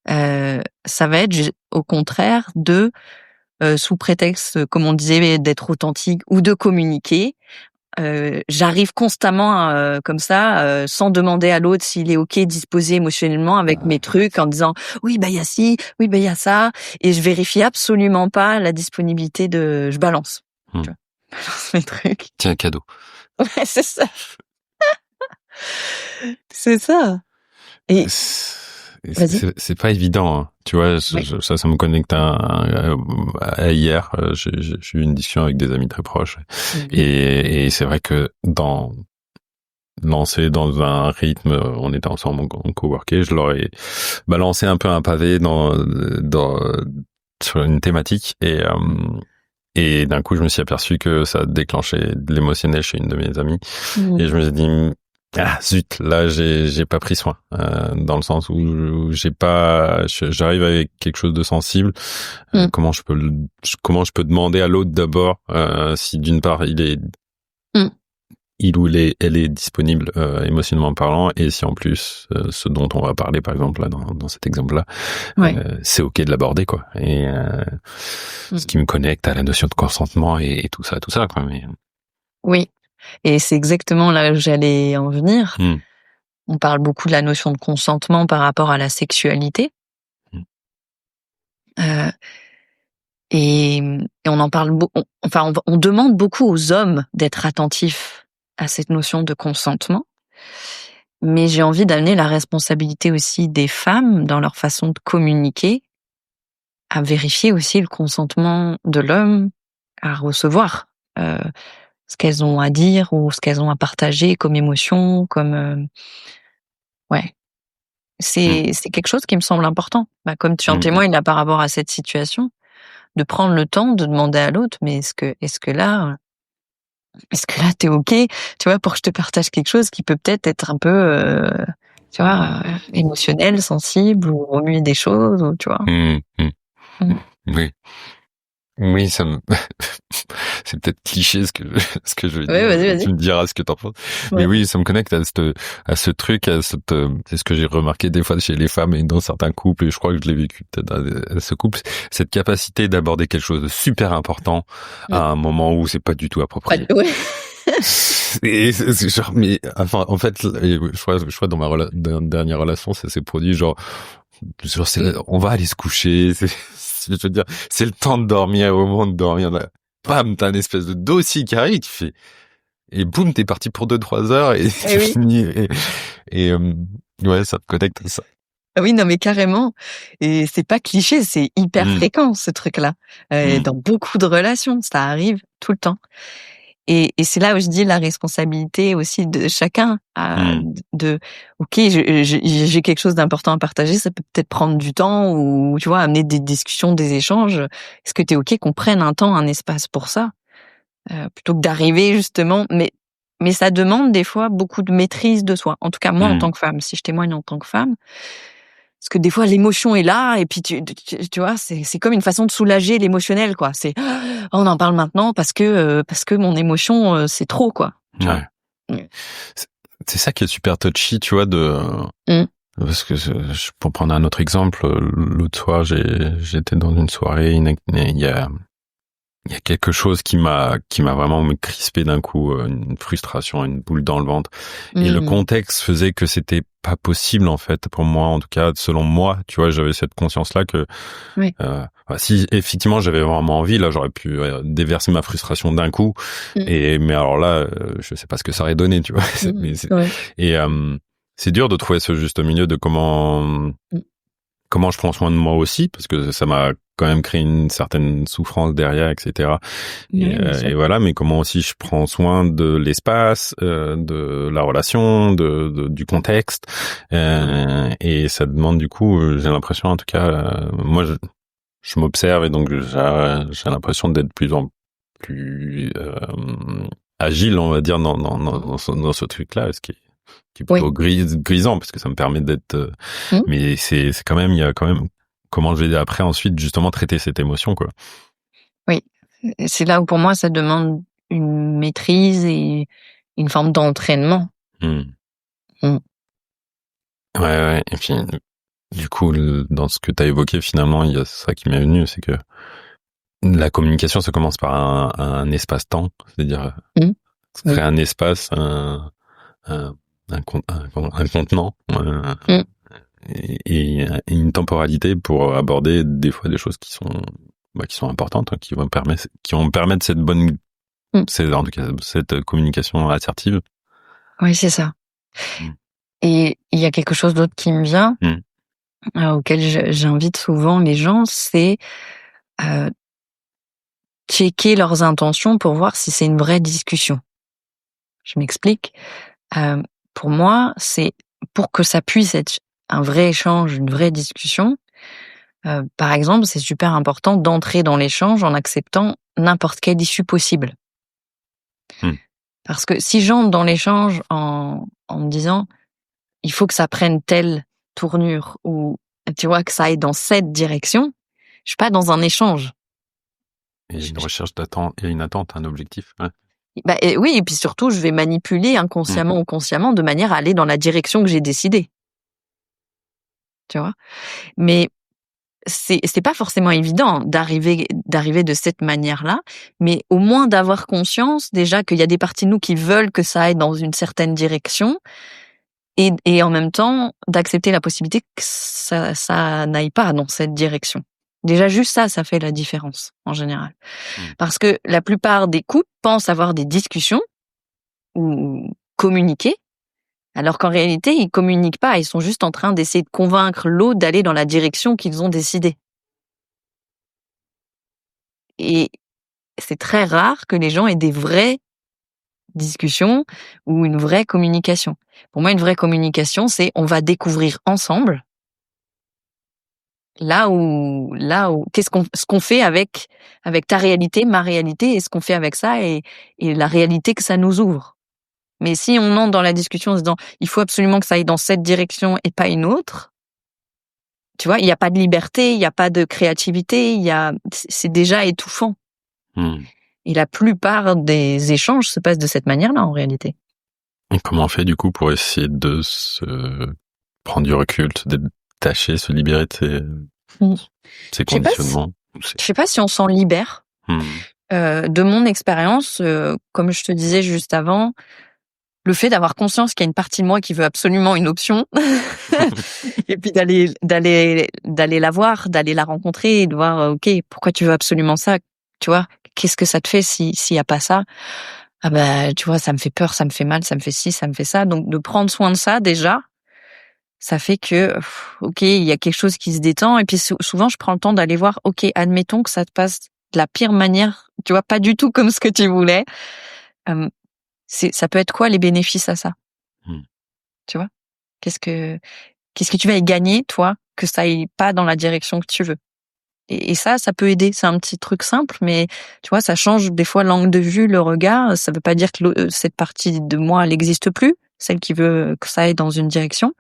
Ça va être au contraire de, sous prétexte, comme on disait, d'être authentique ou de communiquer, j'arrive constamment comme ça, sans demander à l'autre s'il est ok, disposé émotionnellement avec mes trucs, en disant oui bah il y a ci, oui bah il y a ça, et je vérifie absolument pas la disponibilité de, je balance. Tu vois, je balance mes trucs. Tiens, cadeau. Ouais, c'est ça. C'est ça. Et c'est pas évident, hein. Tu vois, ça me connecte à hier. J'ai eu une discussion avec des amis très proches, et c'est vrai que lancé dans un rythme, on était ensemble en coworké, je leur ai balancé un peu un pavé sur une thématique, et d'un coup je me suis aperçu que ça déclenchait de l'émotionnel chez une de mes amies, et je me suis dit ah zut, là j'ai pas pris soin, dans le sens où j'arrive avec quelque chose de sensible. Comment je peux demander à l'autre d'abord, si d'une part il ou elle est disponible, émotionnellement parlant, et si en plus ce dont on va parler par exemple là dans cet exemple là, c'est ok de l'aborder, quoi, et ce qui me connecte à la notion de consentement et tout ça quoi. Mais oui, et c'est exactement là où j'allais en venir. On parle beaucoup de la notion de consentement par rapport à la sexualité, et on en parle on demande beaucoup aux hommes d'être attentifs à cette notion de consentement, mais j'ai envie d'amener la responsabilité aussi des femmes dans leur façon de communiquer, à vérifier aussi le consentement de l'homme à recevoir ce qu'elles ont à dire ou ce qu'elles ont à partager comme émotion, comme c'est quelque chose qui me semble important. Bah, comme tu en témoignes là par rapport à cette situation, de prendre le temps de demander à l'autre, mais est-ce que là t'es ok, tu vois, pour que je te partage quelque chose qui peut peut-être être un peu, tu vois, émotionnel, sensible, ou remuer des choses, ou tu vois. Oui. Oui, c'est peut-être cliché ce que je veux dire. Vas-y. Tu me diras ce que t'en penses. Mais oui, ça me connecte à ce truc, c'est ce que j'ai remarqué des fois chez les femmes et dans certains couples, et je crois que je l'ai vécu peut-être dans ce couple, cette capacité d'aborder quelque chose de super important à un moment où c'est pas du tout approprié. Et c'est genre, mais enfin, en fait, je crois dans ma dernière relation, ça s'est produit genre on va aller se coucher, je veux dire, c'est le temps de dormir, au moment de dormir, là, bam, t'as une espèce de dossier qui arrive, tu fais, et boum, t'es parti pour 2-3 heures, et tu finis, et ouais, ça te connecte à ça. Oui, non, mais carrément. Et c'est pas cliché, c'est hyper fréquent, ce truc-là. Dans beaucoup de relations, ça arrive tout le temps. Et c'est là où je dis la responsabilité aussi de chacun, ok, j'ai quelque chose d'important à partager, ça peut peut-être prendre du temps, ou tu vois, amener des discussions, des échanges. Est-ce que t'es ok qu'on prenne un temps, un espace pour ça, plutôt que d'arriver justement, mais ça demande des fois beaucoup de maîtrise de soi. En tout cas, moi, en tant que femme, si je témoigne en tant que femme, parce que des fois l'émotion est là, et puis tu vois, c'est comme une façon de soulager l'émotionnel, quoi. C'est on en parle maintenant parce que mon émotion c'est trop, quoi. Ouais. C'est ça qui est super touchy, tu vois, Parce que pour prendre un autre exemple, l'autre soir, j'étais dans une soirée, il y a quelque chose qui m'a vraiment crispé d'un coup, une frustration, une boule dans le ventre. Et le contexte faisait que c'était pas possible, en fait, pour moi, en tout cas, selon moi, tu vois, j'avais cette conscience-là que, Oui. Si effectivement j'avais vraiment envie, là, j'aurais pu déverser ma frustration d'un coup. Mais alors là, je sais pas ce que ça aurait donné, tu vois. Ouais. Et, c'est dur de trouver ce juste milieu de comment je prends soin de moi aussi, parce que ça m'a quand même créé une certaine souffrance derrière, etc. Et voilà, mais comment aussi je prends soin de l'espace, de la relation, du contexte, et ça demande du coup, j'ai l'impression en tout cas, moi je m'observe et donc j'ai l'impression d'être de plus en plus agile, on va dire, dans ce truc-là, ce qui est plutôt grisant parce que ça me permet d'être mais c'est quand même, il y a quand même comment je vais après ensuite justement traiter cette émotion, quoi. Oui, c'est là où pour moi ça demande une maîtrise et une forme d'entraînement. Ouais, et puis du coup dans ce que tu as évoqué, finalement il y a ça qui m'est venu, c'est que la communication, ça commence par un espace-temps, c'est-à-dire créer un espace, un contenant, et une temporalité pour aborder des fois des choses qui sont importantes, hein, qui vont permettre cette bonne, en tout cas cette communication assertive. Oui, c'est ça. Et il y a quelque chose d'autre qui me vient, auquel j'invite souvent les gens, c'est checker leurs intentions pour voir si c'est une vraie discussion. Je m'explique. Pour moi, c'est pour que ça puisse être un vrai échange, une vraie discussion. Par exemple, c'est super important d'entrer dans l'échange en acceptant n'importe quelle issue possible. Parce que si j'entre dans l'échange en me disant il faut que ça prenne telle tournure ou tu vois que ça aille dans cette direction, je suis pas dans un échange. Et une recherche d'attente et une attente, un objectif. Ouais. Bah, oui, et puis surtout, je vais manipuler inconsciemment ou consciemment de manière à aller dans la direction que j'ai décidée. Tu vois? Mais c'est pas forcément évident d'arriver de cette manière-là, mais au moins d'avoir conscience déjà qu'il y a des parties de nous qui veulent que ça aille dans une certaine direction et en même temps d'accepter la possibilité que ça n'aille pas dans cette direction. Déjà juste ça fait la différence en général. Parce que la plupart des couples pensent avoir des discussions ou communiquer, alors qu'en réalité, ils communiquent pas, ils sont juste en train d'essayer de convaincre l'autre d'aller dans la direction qu'ils ont décidée. Et c'est très rare que les gens aient des vraies discussions ou une vraie communication. Pour moi, une vraie communication, c'est on va découvrir ensemble là où ce qu'on fait avec ta réalité, ma réalité, et ce qu'on fait avec ça et la réalité que ça nous ouvre. Mais si on entre dans la discussion en se disant il faut absolument que ça aille dans cette direction et pas une autre, tu vois, il n'y a pas de liberté, il n'y a pas de créativité, c'est déjà étouffant. Et la plupart des échanges se passent de cette manière-là en réalité. Et comment on fait du coup pour essayer de se prendre du recul, se détacher, se libérer de ces conditionnements? Je sais pas si on s'en libère. De mon expérience, comme je te disais juste avant, le fait d'avoir conscience qu'il y a une partie de moi qui veut absolument une option, et puis d'aller la voir, d'aller la rencontrer et de voir, ok, pourquoi tu veux absolument ça, tu vois, qu'est-ce que ça te fait s'il y a pas ça? Ah bah, tu vois, ça me fait peur, ça me fait mal, ça me fait ci, ça me fait ça. Donc de prendre soin de ça déjà, ça fait que, ok, il y a quelque chose qui se détend. Et puis souvent, je prends le temps d'aller voir, ok, admettons que ça te passe de la pire manière, tu vois, pas du tout comme ce que tu voulais. Ça peut être quoi les bénéfices à ça? Tu vois? Qu'est-ce que tu vas y gagner, toi, que ça aille pas dans la direction que tu veux? Et ça peut aider. C'est un petit truc simple, mais tu vois, ça change des fois l'angle de vue, le regard. Ça veut pas dire que cette partie de moi, elle n'existe plus, celle qui veut que ça aille dans une direction.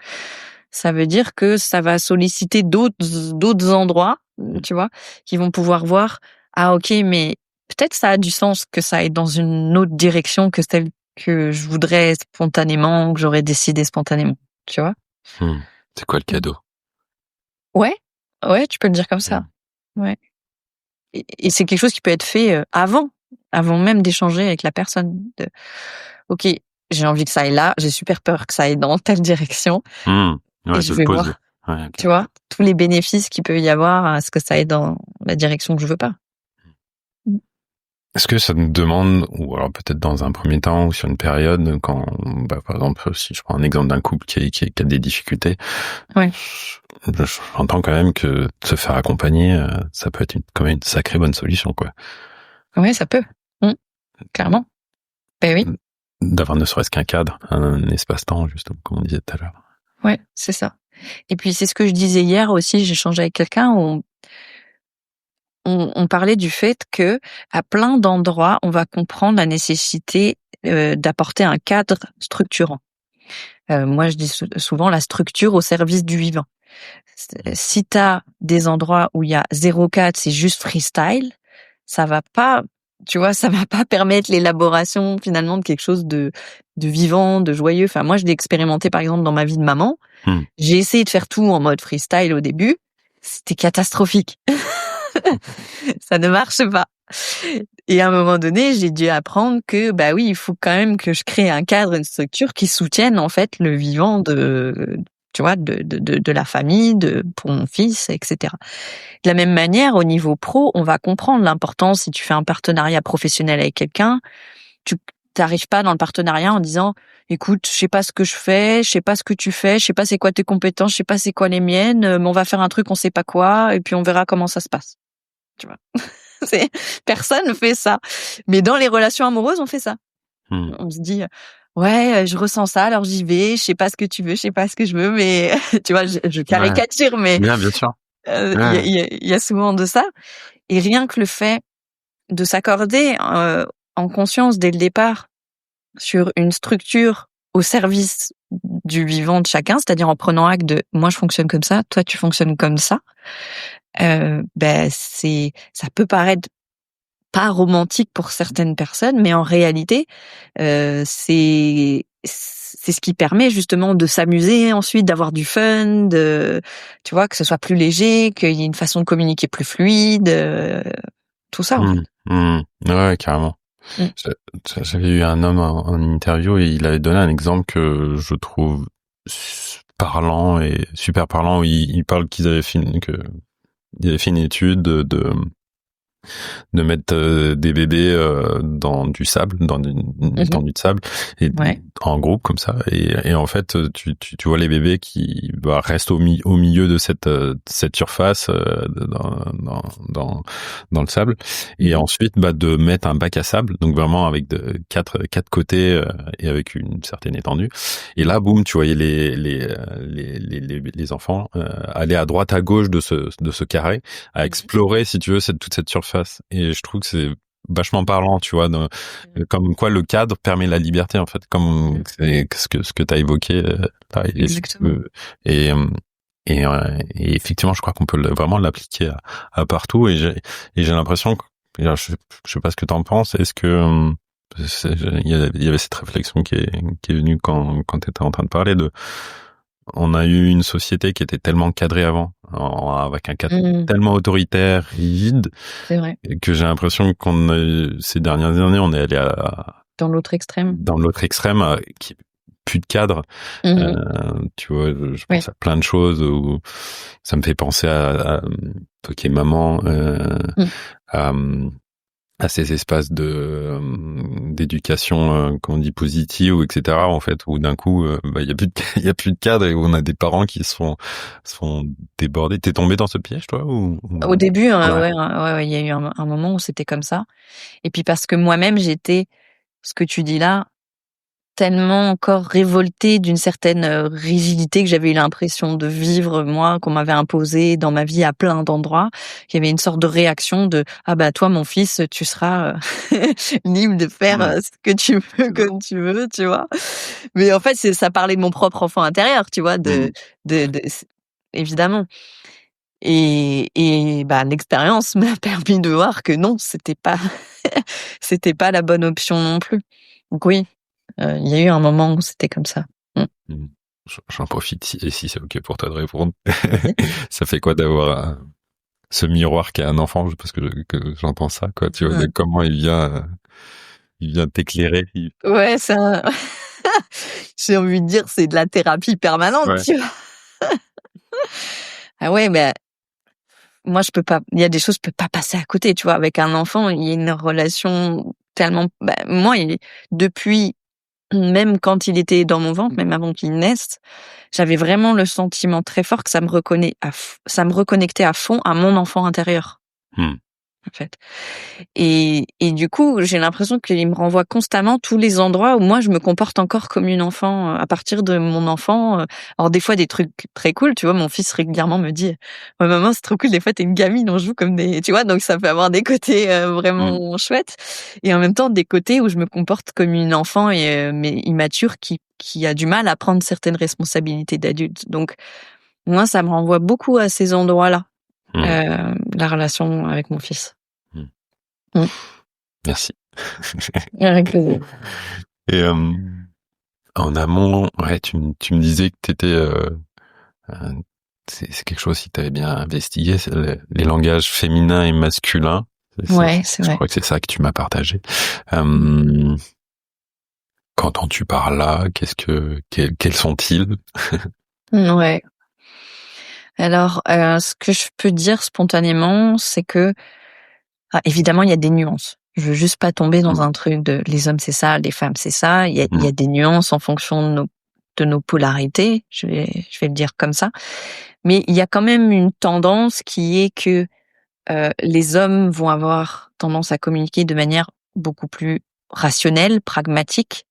Ça veut dire que ça va solliciter d'autres endroits, tu vois, qui vont pouvoir voir, ah ok, mais peut-être ça a du sens que ça aille dans une autre direction que celle que je voudrais spontanément, que j'aurais décidé spontanément, tu vois. C'est quoi le cadeau? Ouais, ouais, tu peux le dire comme ça. Ouais. Et c'est quelque chose qui peut être fait avant même d'échanger avec la personne. Ok, j'ai envie que ça aille là, j'ai super peur que ça aille dans telle direction, et Ouais, je de le vais poser. voir, Ouais, ok. tu vois, tous les bénéfices qu'il peut y avoir à ce que ça aille dans la direction que je veux pas. Est-ce que ça nous demande, ou alors peut-être dans un premier temps ou sur une période, quand, par exemple, si je prends un exemple d'un couple qui a des difficultés, Ouais. j'entends quand même que se faire accompagner, ça peut être quand même une sacrée bonne solution, quoi. Ouais, ça peut. Clairement. Ben oui. D'avoir ne serait-ce qu'un cadre, un espace-temps, justement, comme on disait tout à l'heure. Ouais, c'est ça. Et puis c'est ce que je disais hier aussi, j'ai échangé avec quelqu'un où on parlait du fait que à plein d'endroits, on va comprendre la nécessité d'apporter un cadre structurant. Moi, je dis souvent la structure au service du vivant. Si tu as des endroits où il y a 0 cadre, c'est juste freestyle, ça va pas, tu vois, ça va pas permettre l'élaboration finalement de quelque chose de vivant, de joyeux. Enfin, moi, je l'ai expérimenté par exemple dans ma vie de maman. J'ai essayé de faire tout en mode freestyle au début. C'était catastrophique. Ça ne marche pas. Et à un moment donné, j'ai dû apprendre que, bah oui, il faut quand même que je crée un cadre, une structure qui soutienne, en fait, le vivant tu vois, de la famille, pour mon fils, etc. De la même manière, au niveau pro, on va comprendre l'importance, si tu fais un partenariat professionnel avec quelqu'un, tu t'arrives pas dans le partenariat en disant, écoute, je sais pas ce que je fais, je sais pas ce que tu fais, je sais pas c'est quoi tes compétences, je sais pas c'est quoi les miennes, mais on va faire un truc, on sait pas quoi, et puis on verra comment ça se passe. Tu vois. Personne ne fait ça. Mais dans les relations amoureuses, on fait ça. On se dit, ouais, je ressens ça, alors j'y vais, je sais pas ce que tu veux, je sais pas ce que je veux, mais tu vois, je caricature, mais Bien sûr. il y a souvent de ça. Et rien que le fait de s'accorder en conscience dès le départ sur une structure au service du vivant de chacun, c'est-à-dire en prenant acte de moi je fonctionne comme ça, toi tu fonctionnes comme ça, ça peut paraître pas romantique pour certaines personnes, mais en réalité, c'est ce qui permet justement de s'amuser ensuite, d'avoir du fun, tu vois, que ce soit plus léger, qu'il y ait une façon de communiquer plus fluide, tout ça en fait. Ouais, carrément. J'avais eu un homme en interview et il avait donné un exemple que je trouve parlant et super parlant où il parle qu'ils avaient fait une étude de mettre des bébés dans du sable, dans une étendue de sable, et en groupe comme ça. Et en fait, tu vois les bébés qui restent au milieu de cette surface dans le sable. Et ensuite, de mettre un bac à sable, donc vraiment avec quatre côtés et avec une certaine étendue. Et là, boum, tu voyais les enfants aller à droite, à gauche de ce carré, à explorer, si tu veux, toute cette surface. Et je trouve que c'est vachement parlant, tu vois, comme quoi le cadre permet la liberté, en fait, comme c'est ce que t'as évoqué là. Exactement. Et effectivement, je crois qu'on peut vraiment l'appliquer à partout. Et j'ai l'impression que, je sais pas ce que t'en penses, est-ce que il y avait cette réflexion qui est venue quand t'étais en train de parler on a eu une société qui était tellement cadrée avant, avec un cadre tellement autoritaire, rigide, c'est vrai, que j'ai l'impression ces dernières années, on est allé dans l'autre extrême, qui est plus de cadre. Tu vois, je pense à plein de choses où ça me fait penser à toi qui es maman, à ces espaces d'éducation qu'on dit positive, ou etc., en fait, où d'un coup il y a plus de cadre et où on a des parents qui se font déborder. T'es tombé dans ce piège, toi, ou... Au début, ouais, il y a eu un moment où c'était comme ça. Et puis parce que moi-même j'étais, ce que tu dis là, tellement encore révoltée d'une certaine rigidité que j'avais eu l'impression de vivre, moi, qu'on m'avait imposé dans ma vie à plein d'endroits. Il y avait une sorte de réaction de « Ah bah toi, mon fils, tu seras libre de faire ce que tu veux, comme tu veux, tu vois ?» Mais en fait, ça parlait de mon propre enfant intérieur, tu vois, évidemment. Et l'expérience m'a permis de voir que non, c'était pas la bonne option non plus. Donc oui. Il y a eu un moment où c'était comme ça. j'en profite et si c'est ok pour toi de répondre. Ça fait quoi d'avoir ce miroir qui est un enfant, parce que j'entends ça, quoi, tu vois, de comment il vient t'éclairer. Ouais, j'ai envie de dire, c'est de la thérapie permanente, tu vois. Ah ouais, mais moi, il y a des choses, je peux pas passer à côté, tu vois. Avec un enfant, il y a une relation tellement, moi, depuis, même quand il était dans mon ventre, même avant qu'il naisse, j'avais vraiment le sentiment très fort que ça me reconnectait à fond à mon enfant intérieur. En fait. Et du coup, j'ai l'impression qu'il me renvoie constamment tous les endroits où moi je me comporte encore comme une enfant à partir de mon enfant. Alors des fois des trucs très cool, tu vois, mon fils régulièrement me dit ouais, maman, c'est trop cool, des fois t'es une gamine, on joue comme des, tu vois, donc ça peut avoir des côtés vraiment chouettes et en même temps des côtés où je me comporte comme une enfant mais immature qui a du mal à prendre certaines responsabilités d'adulte. Donc moi ça me renvoie beaucoup à ces endroits-là. La relation avec mon fils. Merci. Avec plaisir. Et en amont, ouais, tu me disais que t'étais, c'est quelque chose si t'avais bien investigué, c'est les langages féminins et masculins. Ouais, c'est vrai. Je crois que c'est ça que tu m'as partagé. Qu'entends-tu par là? Quels sont-ils? Ouais. Alors, ce que je peux dire spontanément, c'est que évidemment, il y a des nuances. Je veux juste pas tomber dans un truc de les hommes c'est ça, les femmes c'est ça. Il y a des nuances en fonction de nos polarités. Je vais le dire comme ça. Mais il y a quand même une tendance qui est que les hommes vont avoir tendance à communiquer de manière beaucoup plus rationnelle, pragmatique.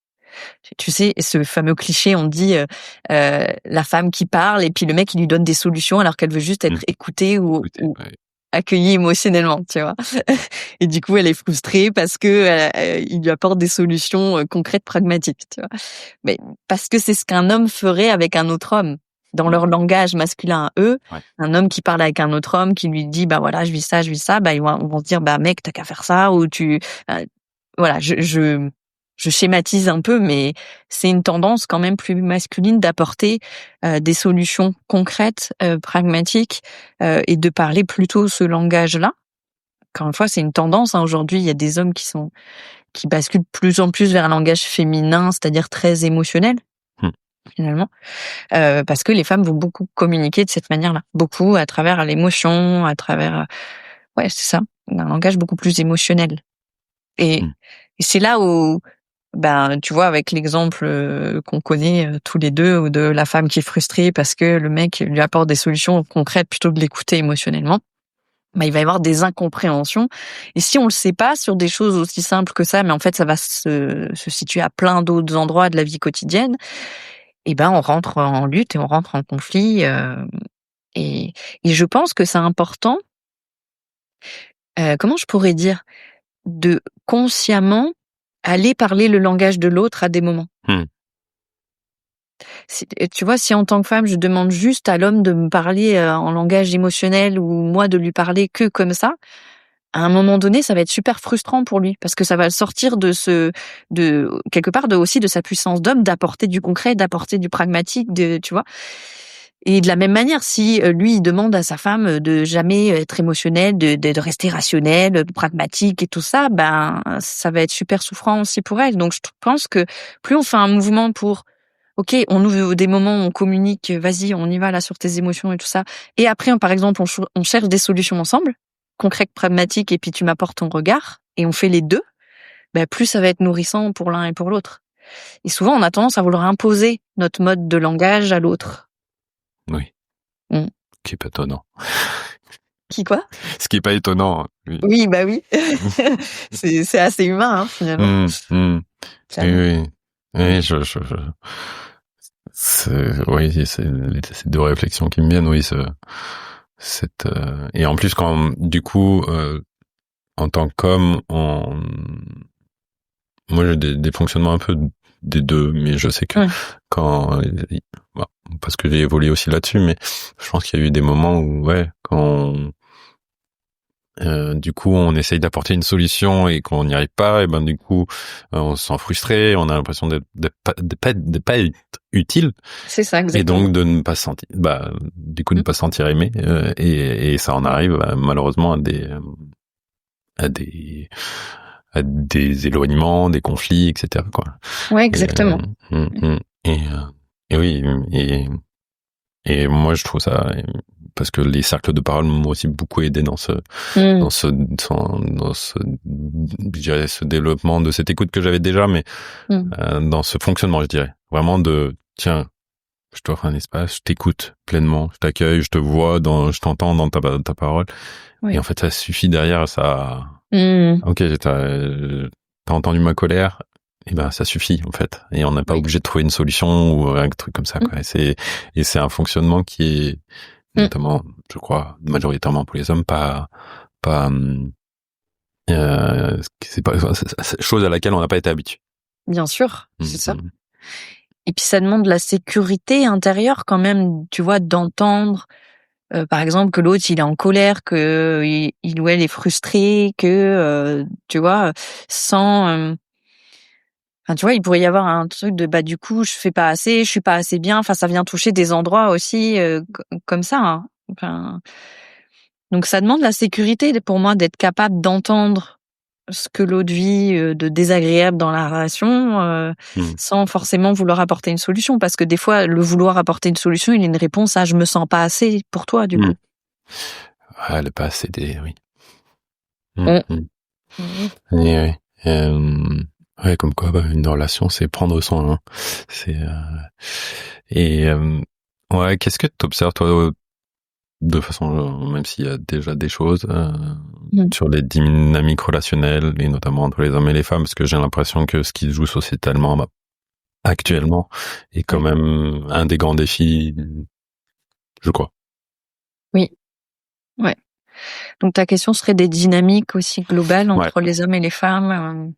Tu sais, ce fameux cliché, on dit la femme qui parle et puis le mec il lui donne des solutions alors qu'elle veut juste être écoutée ou accueillie émotionnellement, tu vois. Et du coup, elle est frustrée parce que il lui apporte des solutions concrètes, pragmatiques, tu vois. Mais parce que c'est ce qu'un homme ferait avec un autre homme. Dans leur langage masculin à eux, un homme qui parle avec un autre homme, qui lui dit, bah voilà, je vis ça, ils vont se dire, bah mec, t'as qu'à faire ça, ou voilà, je schématise un peu, mais c'est une tendance quand même plus masculine d'apporter des solutions concrètes, pragmatiques, et de parler plutôt ce langage-là. Encore une fois, c'est une tendance. Aujourd'hui, il y a des hommes qui basculent de plus en plus vers un langage féminin, c'est-à-dire très émotionnel, finalement, parce que les femmes vont beaucoup communiquer de cette manière-là, beaucoup à travers l'émotion, à travers, ouais, c'est ça, un langage beaucoup plus émotionnel. Et c'est là où tu vois, avec l'exemple qu'on connaît tous les deux, de la femme qui est frustrée parce que le mec lui apporte des solutions concrètes plutôt que de l'écouter émotionnellement, il va y avoir des incompréhensions. Et si on le sait pas sur des choses aussi simples que ça, mais en fait ça va se situer à plein d'autres endroits de la vie quotidienne, on rentre en lutte et on rentre en conflit. Et je pense que c'est important, comment je pourrais dire, de consciemment aller parler le langage de l'autre à des moments. Tu vois, si en tant que femme, je demande juste à l'homme de me parler en langage émotionnel ou moi de lui parler que comme ça, à un moment donné, ça va être super frustrant pour lui parce que ça va le sortir de quelque part aussi de sa puissance d'homme d'apporter du concret, d'apporter du pragmatique, tu vois. Et de la même manière, si lui il demande à sa femme de jamais être émotionnel, de rester rationnel, pragmatique et tout ça, ça va être super souffrant aussi pour elle. Donc je pense que plus on fait un mouvement pour OK, on ouvre des moments où on communique, vas-y, on y va là sur tes émotions et tout ça. Et après, par exemple, on cherche des solutions ensemble, concrètes, pragmatiques, et puis tu m'apportes ton regard, et on fait les deux, plus ça va être nourrissant pour l'un et pour l'autre. Et souvent, on a tendance à vouloir imposer notre mode de langage à l'autre. Oui. Qui est pas étonnant. Qui quoi? Ce qui est pas étonnant. Oui, oui. c'est assez humain, hein, finalement. Oui. Oui, c'est ces deux réflexions qui me viennent, oui, et en plus quand, du coup, en tant qu'homme, moi j'ai des fonctionnements un peu des deux, mais je sais que parce que j'ai évolué aussi là-dessus, mais je pense qu'il y a eu des moments où, quand du coup on essaye d'apporter une solution et qu'on n'y arrive pas, et ben du coup on se sent frustré, on a l'impression de pas être utile, C'est ça, et exactement. donc de ne pas se sentir, du coup de ne pas se sentir aimé, et ça en arrive malheureusement à des éloignements, des conflits, etc., quoi. Ouais, exactement. Et oui, et moi je trouve ça, parce que les cercles de parole m'ont aussi beaucoup aidé dans ce, je dirais, ce développement de cette écoute que j'avais déjà, mais dans ce fonctionnement, je dirais, vraiment tiens, je t'offre un espace, je t'écoute pleinement, je t'accueille, je te vois, je t'entends dans ta parole. Oui. Et en fait, ça suffit derrière, ça. Ok, t'as entendu ma colère, et ben ça suffit en fait. Et on n'est pas obligé de trouver une solution ou un truc comme ça, quoi. Et c'est un fonctionnement qui est notamment, je crois, majoritairement pour les hommes, c'est pas chose à laquelle on n'a pas été habitué. Bien sûr, c'est ça. Et puis ça demande de la sécurité intérieure quand même, tu vois, d'entendre, par exemple, que l'autre il est en colère, que il ou elle est frustré, que tu vois, sans, enfin, tu vois, il pourrait y avoir un truc de du coup je fais pas assez, je suis pas assez bien. Enfin, ça vient toucher des endroits aussi comme ça. Hein. Enfin, donc ça demande la sécurité pour moi d'être capable d'entendre ce que l'autre vit de désagréable dans la relation, sans forcément vouloir apporter une solution, parce que des fois le vouloir apporter une solution, il est une réponse à je me sens pas assez pour toi du coup. Ah, le pas assez oui. Et ouais, comme quoi une relation c'est prendre soin, hein. C'est ouais, qu'est-ce que tu observes toi, de façon, même s'il y a déjà des choses sur les dynamiques relationnelles, et notamment entre les hommes et les femmes, parce que j'ai l'impression que ce qui se joue sociétalement actuellement est quand même un des grands défis, je crois. Oui. Ouais. Donc ta question serait des dynamiques aussi globales entre les hommes et les femmes.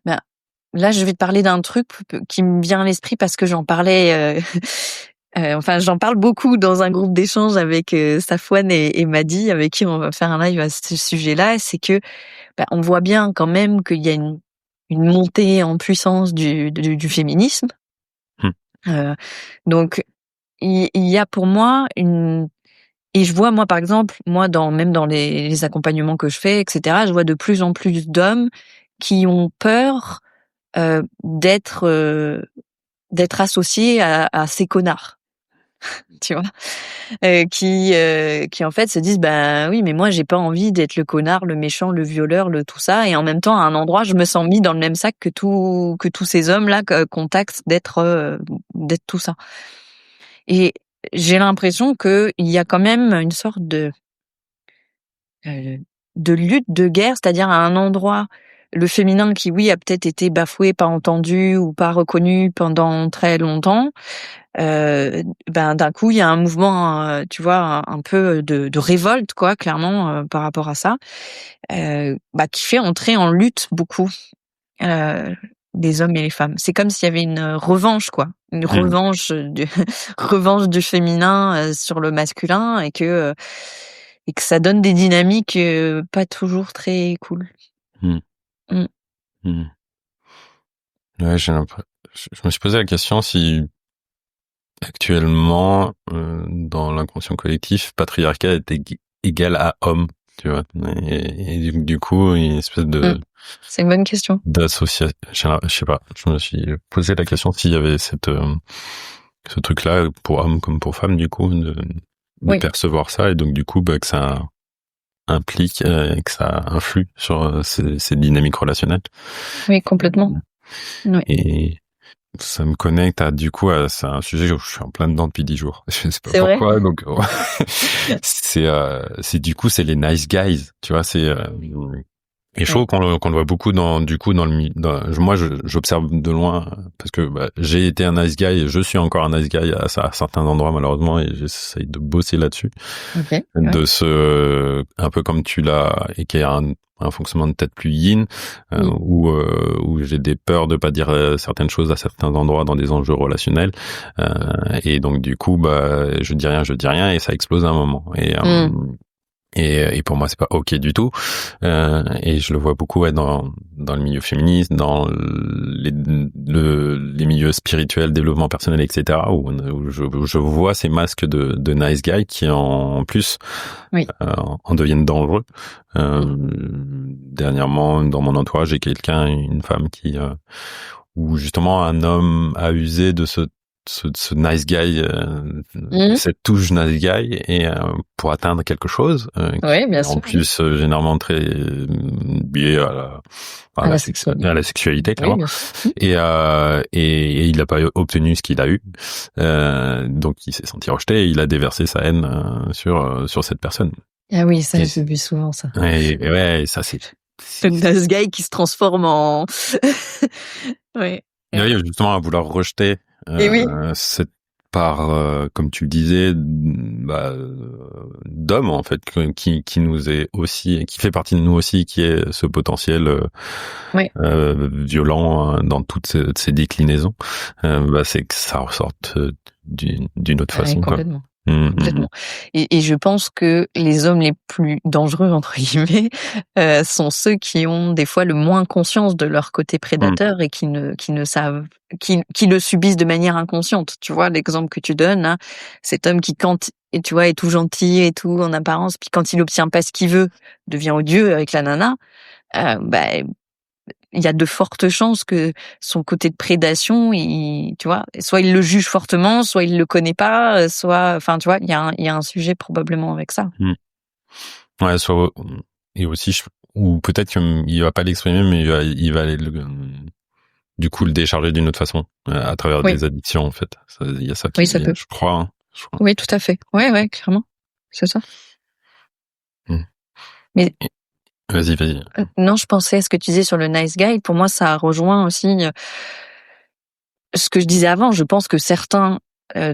Là, je vais te parler d'un truc qui me vient à l'esprit parce que j'en parlais. Enfin, j'en parle beaucoup dans un groupe d'échange avec Safouane et Madi, avec qui on va faire un live à ce sujet-là. C'est que on voit bien quand même qu'il y a une montée en puissance du féminisme. Donc, il y a pour moi et je vois, moi, par exemple, même dans les accompagnements que je fais, etc., je vois de plus en plus d'hommes qui ont peur d'être associés à ces connards. Tu vois, qui en fait se disent oui, mais moi j'ai pas envie d'être le connard, le méchant, le violeur, le tout ça, et en même temps à un endroit je me sens mis dans le même sac que tous ces hommes là qu'on taxe d'être tout ça. Et j'ai l'impression que il y a quand même une sorte de lutte, de guerre, c'est-à-dire à un endroit le féminin qui oui a peut-être été bafoué, pas entendu ou pas reconnu pendant très longtemps. D'un coup il y a un mouvement, tu vois, un peu de révolte quoi, clairement par rapport à ça, qui fait entrer en lutte beaucoup les hommes et les femmes. C'est comme s'il y avait une revanche quoi, une revanche revanche du féminin sur le masculin, et que ça donne des dynamiques pas toujours très cool. Ouais, je me suis posé la question si actuellement, dans l'inconscient collectif, patriarcat est égal à homme, tu vois. Et du coup, une espèce de... C'est une bonne question. D'association, je sais pas, je me suis posé la question s'il y avait ce truc-là pour hommes comme pour femmes, du coup, de percevoir ça, et donc du coup, que ça implique, que ça influe sur ces dynamiques relationnelles. Oui, complètement. Oui. Et ça me connecte c'est un sujet que je suis en plein dedans depuis 10 jours. Je sais pas pourquoi, donc c'est du coup c'est les nice guys, tu vois, c'est et je trouve qu'on le voit beaucoup moi j'observe de loin, parce que j'ai été un nice guy et je suis encore un nice guy à certains endroits malheureusement, et j'essaye de bosser là-dessus. De un peu comme tu l'as, et qui est un fonctionnement de tête plus yin, où j'ai des peurs de pas dire certaines choses à certains endroits dans des enjeux relationnels, et donc du coup je dis rien et ça explose à un moment, Et pour moi, c'est pas ok du tout. Et je le vois beaucoup dans le milieu féministe, dans les milieux spirituels, développement personnel, etc. Où je vois ces masques de nice guy qui en plus Oui. en deviennent dangereux. Dernièrement, dans mon entourage, j'ai une femme où justement un homme a usé de ce nice guy, cette touche nice guy, et pour atteindre quelque chose, Oui, bien sûr. en plus généralement très lié à la sexualité, clairement. Oui, et il n'a pas obtenu ce qu'il a eu, donc il s'est senti rejeté et il a déversé sa haine sur cette personne. Ah oui, ça, j'ai vu souvent ça. Ouais, ça c'est le nice guy qui se transforme en ouais. Oui, justement à vouloir rejeter cette part, comme tu le disais, d'homme en fait, qui nous est aussi, qui fait partie de nous aussi, qui est ce potentiel violent dans toutes ces déclinaisons. C'est que ça ressorte d'une autre façon, complètement. quoi. Complètement. Et je pense que les hommes les plus dangereux entre guillemets sont ceux qui ont des fois le moins conscience de leur côté prédateur et qui ne savent, qui le subissent de manière inconsciente. Tu vois l'exemple que tu donnes, hein, cet homme qui et tu vois est tout gentil et tout en apparence, puis quand il obtient pas ce qu'il veut, devient odieux avec la nana. Il y a de fortes chances que son côté de prédation, tu vois, soit il le juge fortement, soit il le connaît pas, soit, enfin, tu vois, il y a un sujet probablement avec ça. Ouais, et aussi, ou peut-être qu'il va pas l'exprimer, mais il va du coup le décharger d'une autre façon, à travers des addictions, en fait. Il y a ça qui vient, je crois, hein. Oui, tout à fait. Ouais, clairement. C'est ça. Mais Vas-y. Non, je pensais à ce que tu disais sur le nice guy. Pour moi, ça rejoint aussi ce que je disais avant. Je pense que certains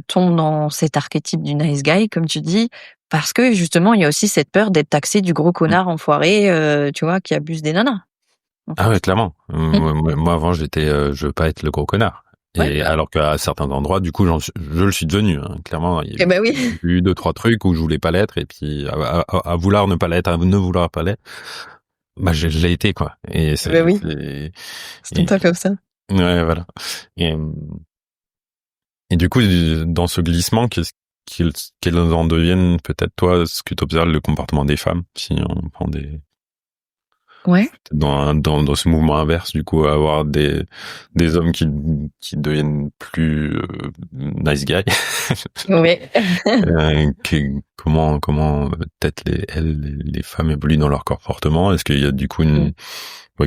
tombent dans cet archétype du nice guy, comme tu dis, parce que justement, il y a aussi cette peur d'être taxé du gros connard enfoiré, tu vois, qui abuse des nanas. Ah ouais, clairement. Moi, avant, je veux pas être le gros connard. Et alors qu'à certains endroits, du coup, je le suis devenu, hein. Clairement, il y a eu 2-3 trucs où je voulais pas l'être, et puis à vouloir ne pas l'être, à ne vouloir pas l'être, je l'ai été, quoi. Et c'est tout à fait ça. Ouais, voilà. Et du coup, dans ce glissement, qu'elles en deviennent, peut-être toi, ce que tu observes, le comportement des femmes, si on prend dans ce mouvement inverse, du coup, avoir des hommes qui deviennent plus nice guy. Comment peut-être les femmes évoluent dans leur comportement? Est-ce qu'il y a du coup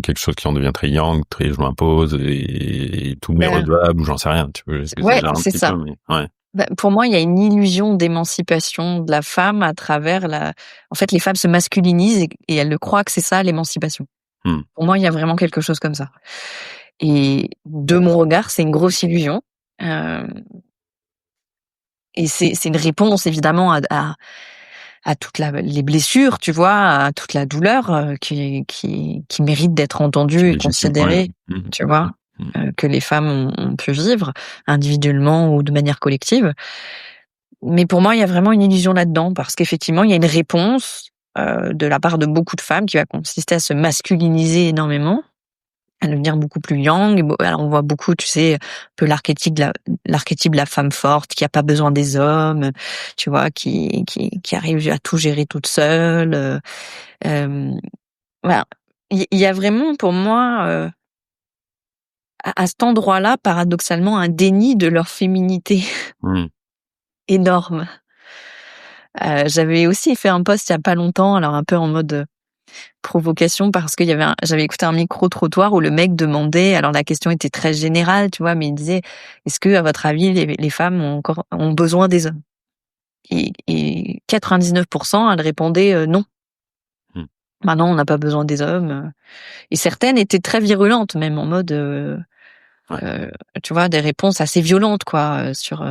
quelque chose qui en devient très yang, très je m'impose et tout m'est redevable, ou j'en sais rien, tu vois? C'est ça. Pour moi, il y a une illusion d'émancipation de la femme à travers en fait, les femmes se masculinisent et elles le croient que c'est ça, l'émancipation. Pour moi, il y a vraiment quelque chose comme ça. Et de mon regard, c'est une grosse illusion. Et c'est une réponse, évidemment, à toutes les blessures, tu vois, à toute la douleur qui mérite d'être entendue et considérée, tu vois, que les femmes ont pu vivre individuellement ou de manière collective. Mais pour moi, il y a vraiment une illusion là-dedans, parce qu'effectivement, il y a une réponse de la part de beaucoup de femmes qui va consister à se masculiniser énormément, à devenir beaucoup plus yang. Alors on voit beaucoup, tu sais, un peu l'archétype de la femme forte qui a pas besoin des hommes, tu vois, qui arrive à tout gérer toute seule. Voilà. Il y a vraiment pour moi à cet endroit-là, paradoxalement, un déni de leur féminité énorme. J'avais aussi fait un post il y a pas longtemps, alors un peu en mode provocation, parce que j'avais écouté un micro-trottoir où le mec demandait, alors la question était très générale, tu vois, mais il disait, est-ce que, à votre avis, les femmes ont besoin des hommes? Et 99%, elles répondaient non. Non, on n'a pas besoin des hommes. Et certaines étaient très virulentes, même en mode, tu vois, des réponses assez violentes, quoi, sur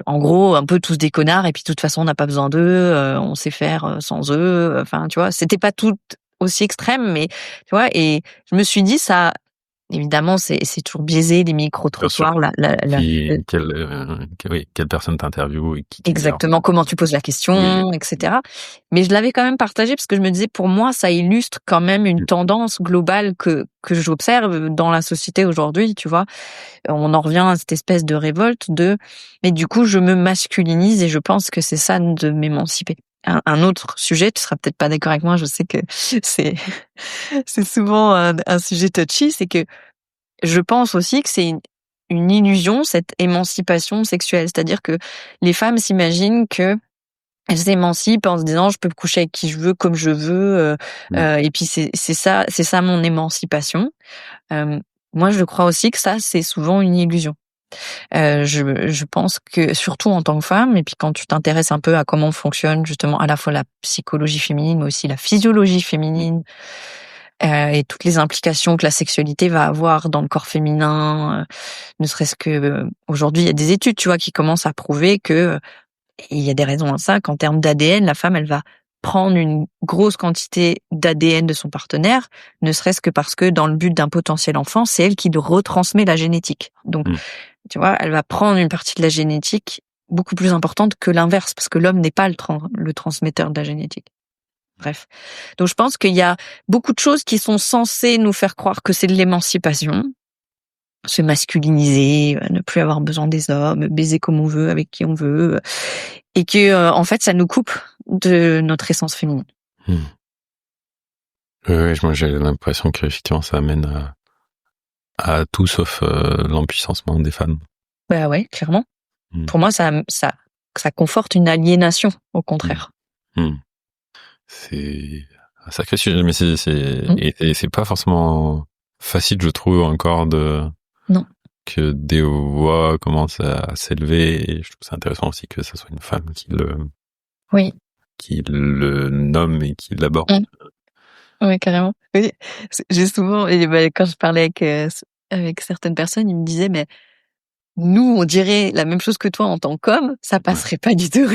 en gros, un peu tous des connards, et puis de toute façon, on n'a pas besoin d'eux, on sait faire sans eux. Enfin, tu vois, c'était pas tout aussi extrême, mais tu vois, et je me suis dit, ça évidemment, c'est toujours biaisé, les micro-trottoirs. Quelle personne t'interviewe et qui exactement, comment tu poses la question, oui. Etc. Mais je l'avais quand même partagé parce que je me disais, pour moi, ça illustre quand même une tendance globale que j'observe dans la société aujourd'hui, tu vois. On en revient à cette espèce de révolte mais du coup, je me masculinise et je pense que c'est ça de m'émanciper. Un autre sujet, tu seras peut-être pas d'accord avec moi, je sais que c'est souvent un sujet touchy, c'est que je pense aussi que c'est une illusion, cette émancipation sexuelle. C'est-à-dire que les femmes s'imaginent que elles s'émancipent en se disant je peux coucher avec qui je veux, comme je veux, et puis c'est ça mon émancipation. Moi, je crois aussi que ça, c'est souvent une illusion. Je pense que surtout en tant que femme, et puis quand tu t'intéresses un peu à comment fonctionne justement à la fois la psychologie féminine, mais aussi la physiologie féminine, et toutes les implications que la sexualité va avoir dans le corps féminin, ne serait-ce que aujourd'hui il y a des études, tu vois, qui commencent à prouver que, et il y a des raisons à ça, qu'en termes d'ADN, la femme elle va prendre une grosse quantité d'ADN de son partenaire, ne serait-ce que parce que dans le but d'un potentiel enfant, c'est elle qui retransmet la génétique. Donc, tu vois, elle va prendre une partie de la génétique beaucoup plus importante que l'inverse, parce que l'homme n'est pas le transmetteur de la génétique. Bref. Donc, je pense qu'il y a beaucoup de choses qui sont censées nous faire croire que c'est de l'émancipation, se masculiniser, ne plus avoir besoin des hommes, baiser comme on veut, avec qui on veut, et que en fait ça nous coupe de notre essence féminine. Oui, moi j'ai l'impression qu'effectivement ça amène à tout sauf l'empuissancement des femmes. Bah ouais, clairement. Pour moi ça conforte une aliénation, au contraire. C'est un sacré sujet, mais et c'est pas forcément facile, je trouve, encore non. Que des voix commencent à s'élever, et je trouve ça intéressant aussi que ce soit une femme qui le nomme et qui l'aborde. Oui, carrément. Oui. J'ai souvent, quand je parlais avec certaines personnes, ils me disaient, mais nous, on dirait la même chose que toi en tant qu'homme, ça passerait pas du tout.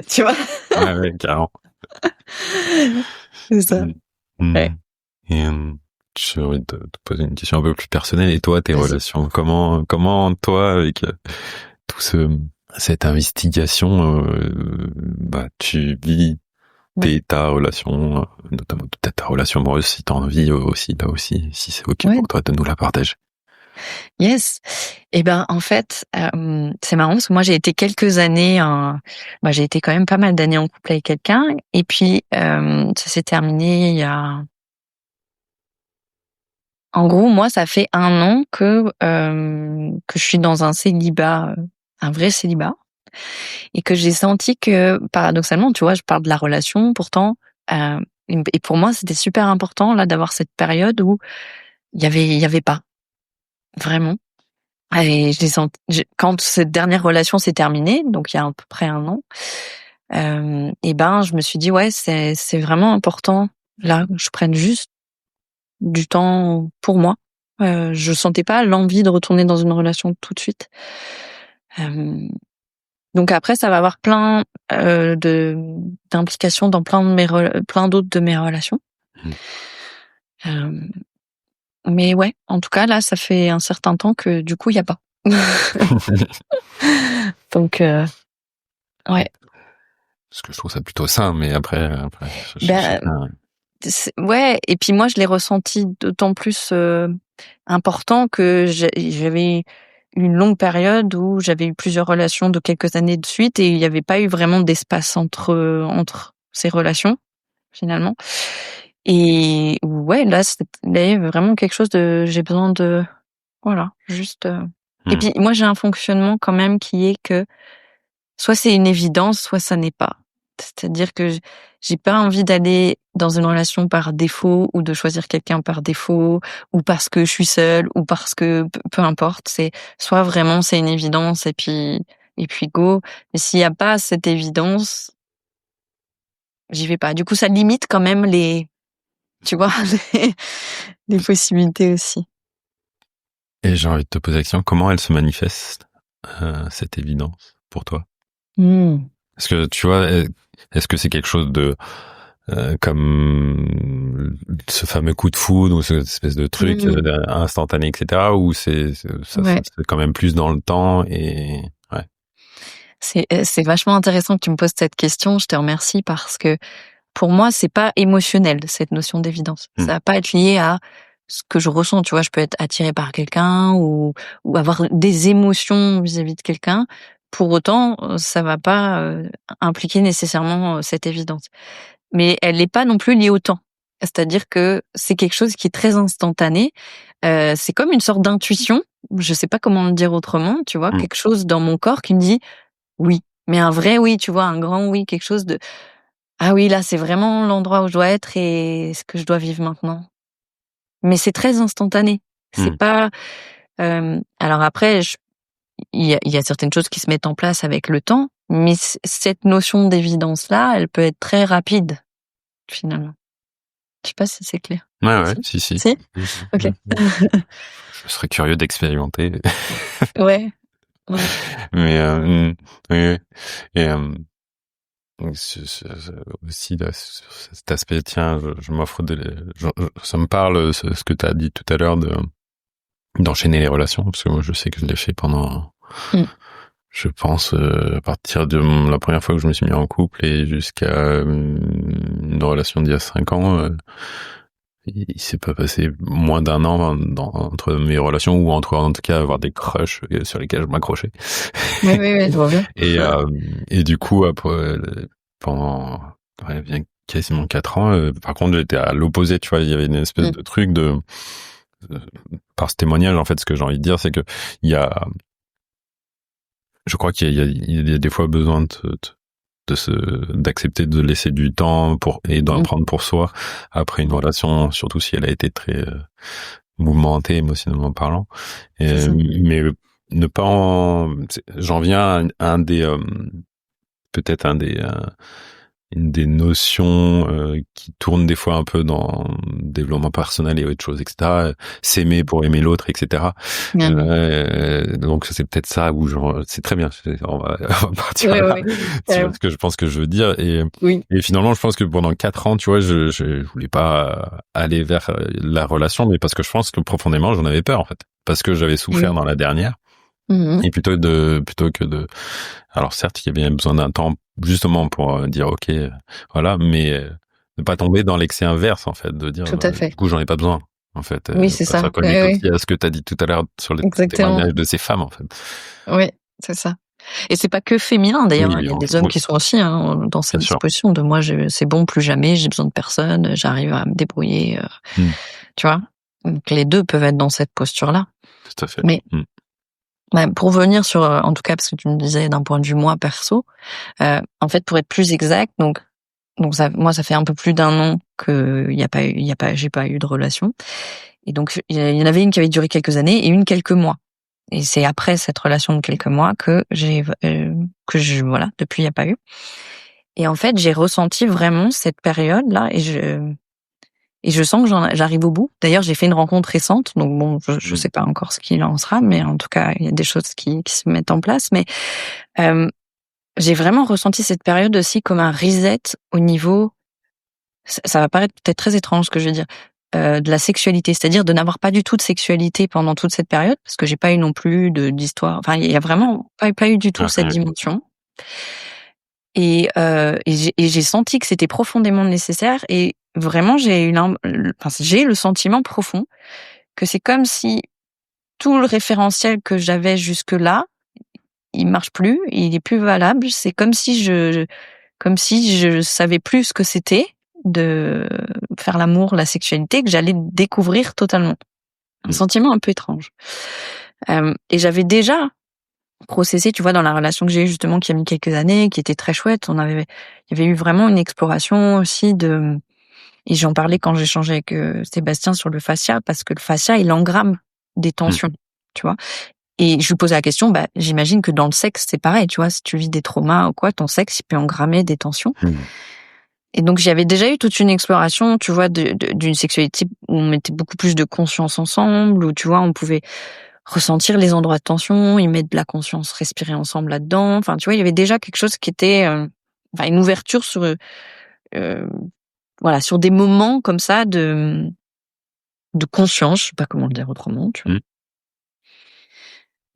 Tu vois? Ouais, carrément. C'est ça. Ouais. Et j'ai envie de te poser une question un peu plus personnelle. Et toi, tes relations, comment toi, avec cette investigation, tu vis ta relation, notamment peut-être ta relation amoureuse, si t'en vis aussi, là aussi, si c'est ok pour toi de nous la partager. Yes. Et ben en fait, c'est marrant parce que moi j'ai été quelques années, j'ai été quand même pas mal d'années en couple avec quelqu'un, et puis ça s'est terminé il y a. En gros, moi, ça fait 1 an que je suis dans un célibat, un vrai célibat, et que j'ai senti que, paradoxalement, tu vois, je parle de la relation, pourtant, et pour moi, c'était super important là d'avoir cette période où il y avait pas vraiment. Et quand cette dernière relation s'est terminée, donc il y a à peu près 1 an, et ben, je me suis dit ouais, c'est vraiment important là que je prenne juste du temps pour moi. Je sentais pas l'envie de retourner dans une relation tout de suite. Donc après, ça va avoir plein d'implications dans plein d'autres de mes relations. Mais ouais, en tout cas là, ça fait un certain temps que du coup il y a pas. Donc ouais. Parce que je trouve ça plutôt sain, mais après ouais, et puis moi je l'ai ressenti d'autant plus important que j'avais une longue période où j'avais eu plusieurs relations de quelques années de suite, et il n'y avait pas eu vraiment d'espace entre ces relations finalement. Et ouais, là c'était vraiment quelque chose j'ai besoin de juste. Et puis moi j'ai un fonctionnement quand même qui est que soit c'est une évidence, soit ça n'est pas. C'est-à-dire que j'ai pas envie d'aller dans une relation par défaut, ou de choisir quelqu'un par défaut, ou parce que je suis seule, ou parce que peu importe. C'est soit vraiment c'est une évidence et puis go. Mais s'il y a pas cette évidence, j'y vais pas. Du coup, ça limite quand même les possibilités aussi. Et j'ai envie de te poser la question, comment elle se manifeste, cette évidence, pour toi? Est-ce que tu vois, est-ce que c'est quelque chose comme ce fameux coup de foudre ou cette espèce de truc instantané, etc. Ou c'est quand même plus dans le temps et ouais. C'est vachement intéressant que tu me poses cette question. Je te remercie parce que pour moi, c'est pas émotionnel, cette notion d'évidence. Ça va pas être lié à ce que je ressens. Tu vois, je peux être attirée par quelqu'un ou avoir des émotions vis-à-vis de quelqu'un. Pour autant, ça va pas impliquer nécessairement cette évidence. Mais elle n'est pas non plus liée au temps. C'est-à-dire que c'est quelque chose qui est très instantané. C'est comme une sorte d'intuition. Je sais pas comment le dire autrement. Tu vois, quelque chose dans mon corps qui me dit oui. Mais un vrai oui, tu vois, un grand oui, quelque chose de ah oui, là, c'est vraiment l'endroit où je dois être et ce que je dois vivre maintenant. Mais c'est très instantané. C'est pas. Alors après, il y a certaines choses qui se mettent en place avec le temps, mais cette notion d'évidence-là, elle peut être très rapide, finalement. Je sais pas si c'est clair. Ouais, si. Si? Ok. Je serais curieux d'expérimenter. Ouais. Mais oui. Et aussi là, sur cet aspect, tiens, je m'offre ça me parle ce que tu as dit tout à l'heure d'enchaîner les relations, parce que moi je sais que je l'ai fait pendant je pense à partir de la première fois que je me suis mis en couple et jusqu'à une relation d'il y a 5 ans, il s'est pas passé moins d'un an entre mes relations, ou entre en tout cas avoir des crushs sur lesquels je m'accrochais. Oui, je vois bien. Et du coup, après, pendant bien quasiment 4 ans, par contre, j'étais à l'opposé, tu vois, il y avait une espèce de truc par ce témoignage, en fait, ce que j'ai envie de dire, c'est que je crois qu'il y a des fois besoin d'accepter de laisser du temps et d'en prendre pour soi après une relation, surtout si elle a été très mouvementée émotionnellement parlant. Mais ne pas j'en viens à une des notions qui tournent des fois un peu dans le développement personnel et autre chose, etc. S'aimer pour aimer l'autre, etc. Donc c'est peut-être ça où c'est très bien. On va partir là. Tu vois ce que je pense que je veux dire. Et finalement, je pense que pendant 4 ans, tu vois, je voulais pas aller vers la relation, mais parce que je pense que profondément, j'en avais peur, en fait. Parce que j'avais souffert dans la dernière. Et plutôt que de, alors certes, il y avait besoin d'un temps justement pour dire ok, voilà, mais ne pas tomber dans l'excès inverse, en fait, de dire tout à fait. Du coup, j'en ai pas besoin, en fait. Oui, c'est ça. Ça colle aussi à ce que tu as dit tout à l'heure sur le témoignage de ces femmes, en fait. Oui, c'est ça. Et c'est pas que féminin, d'ailleurs. Il y a des hommes qui sont aussi dans cette disposition de moi, c'est bon, plus jamais, j'ai besoin de personne, j'arrive à me débrouiller. Tu vois. Donc les deux peuvent être dans cette posture-là. Tout à fait. Mais pour revenir sur, en tout cas, parce que tu me disais d'un point de vue moi perso, en fait, pour être plus exact, donc moi, ça fait un peu plus d'1 an que j'ai pas eu de relation. Et donc, il y en avait une qui avait duré quelques années et une quelques mois. Et c'est après cette relation de quelques mois que voilà, depuis, il n'y a pas eu. Et en fait, j'ai ressenti vraiment cette période-là et je sens que j'arrive au bout. D'ailleurs, j'ai fait une rencontre récente, donc bon, je sais pas encore ce qu'il en sera, mais en tout cas, il y a des choses qui se mettent en place. Mais j'ai vraiment ressenti cette période aussi comme un reset au niveau, ça va paraître peut-être très étrange ce que je veux dire, de la sexualité, c'est-à-dire de n'avoir pas du tout de sexualité pendant toute cette période, parce que j'ai pas eu non plus d'histoire. Enfin, il y a vraiment pas eu du tout cette dimension. Et j'ai senti que c'était profondément nécessaire et vraiment j'ai le sentiment profond que c'est comme si tout le référentiel que j'avais jusque-là, il marche plus, il est plus valable. C'est comme si je savais plus ce que c'était de faire l'amour, la sexualité, que j'allais découvrir totalement. Un sentiment un peu étrange. Et j'avais déjà processé, tu vois, dans la relation que j'ai eue justement, qui a mis quelques années, qui était très chouette. Il y avait eu vraiment une exploration aussi et j'en parlais quand j'échangeais avec Sébastien sur le fascia, parce que le fascia, il engramme des tensions, tu vois. Et je lui posais la question, j'imagine que dans le sexe, c'est pareil, tu vois, si tu vis des traumas ou quoi, ton sexe, il peut engrammer des tensions. Et donc, j'avais déjà eu toute une exploration, tu vois, d'une sexualité où on mettait beaucoup plus de conscience ensemble, où, tu vois, on pouvait ressentir les endroits de tension, y mettre de la conscience, respirer ensemble là-dedans. Enfin, tu vois, il y avait déjà quelque chose qui était, une ouverture sur, voilà, sur des moments comme ça de conscience, je sais pas comment le dire autrement, tu vois.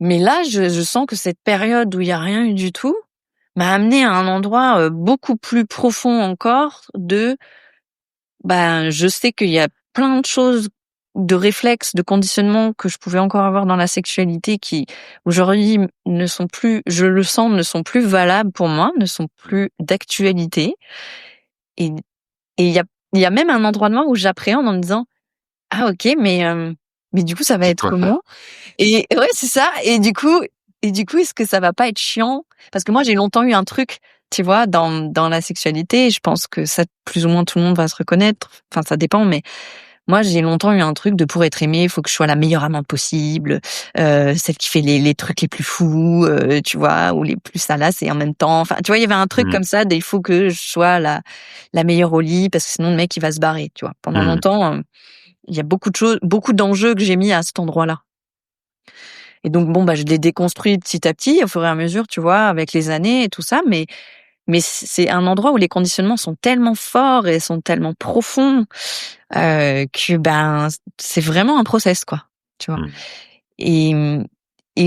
Mais là, je sens que cette période où il y a rien eu du tout m'a amené à un endroit beaucoup plus profond encore je sais qu'il y a plein de choses, de réflexes, de conditionnements que je pouvais encore avoir dans la sexualité qui aujourd'hui ne sont plus, je le sens, ne sont plus valables pour moi, ne sont plus d'actualité. Et il y a même un endroit de moi où j'appréhende en me disant ah ok mais du coup ça va être comment? Et ouais c'est ça. Et du coup est-ce que ça va pas être chiant? Parce que moi j'ai longtemps eu un truc, tu vois, dans la sexualité. Je pense que ça plus ou moins tout le monde va se reconnaître. Enfin ça dépend, mais moi j'ai longtemps eu un truc de pour être aimée, il faut que je sois la meilleure amante possible, celle qui fait les trucs les plus fous, tu vois, ou les plus salaces et en même temps. Enfin tu vois il y avait un truc comme ça, il faut que je sois la meilleure au lit parce que sinon le mec il va se barrer, tu vois. Pendant longtemps il y a beaucoup de choses, beaucoup d'enjeux que j'ai mis à cet endroit-là. Et donc bon je l'ai déconstruit petit à petit au fur et à mesure, tu vois, avec les années et tout ça, mais c'est un endroit où les conditionnements sont tellement forts et sont tellement profonds que c'est vraiment un process quoi, tu vois. Et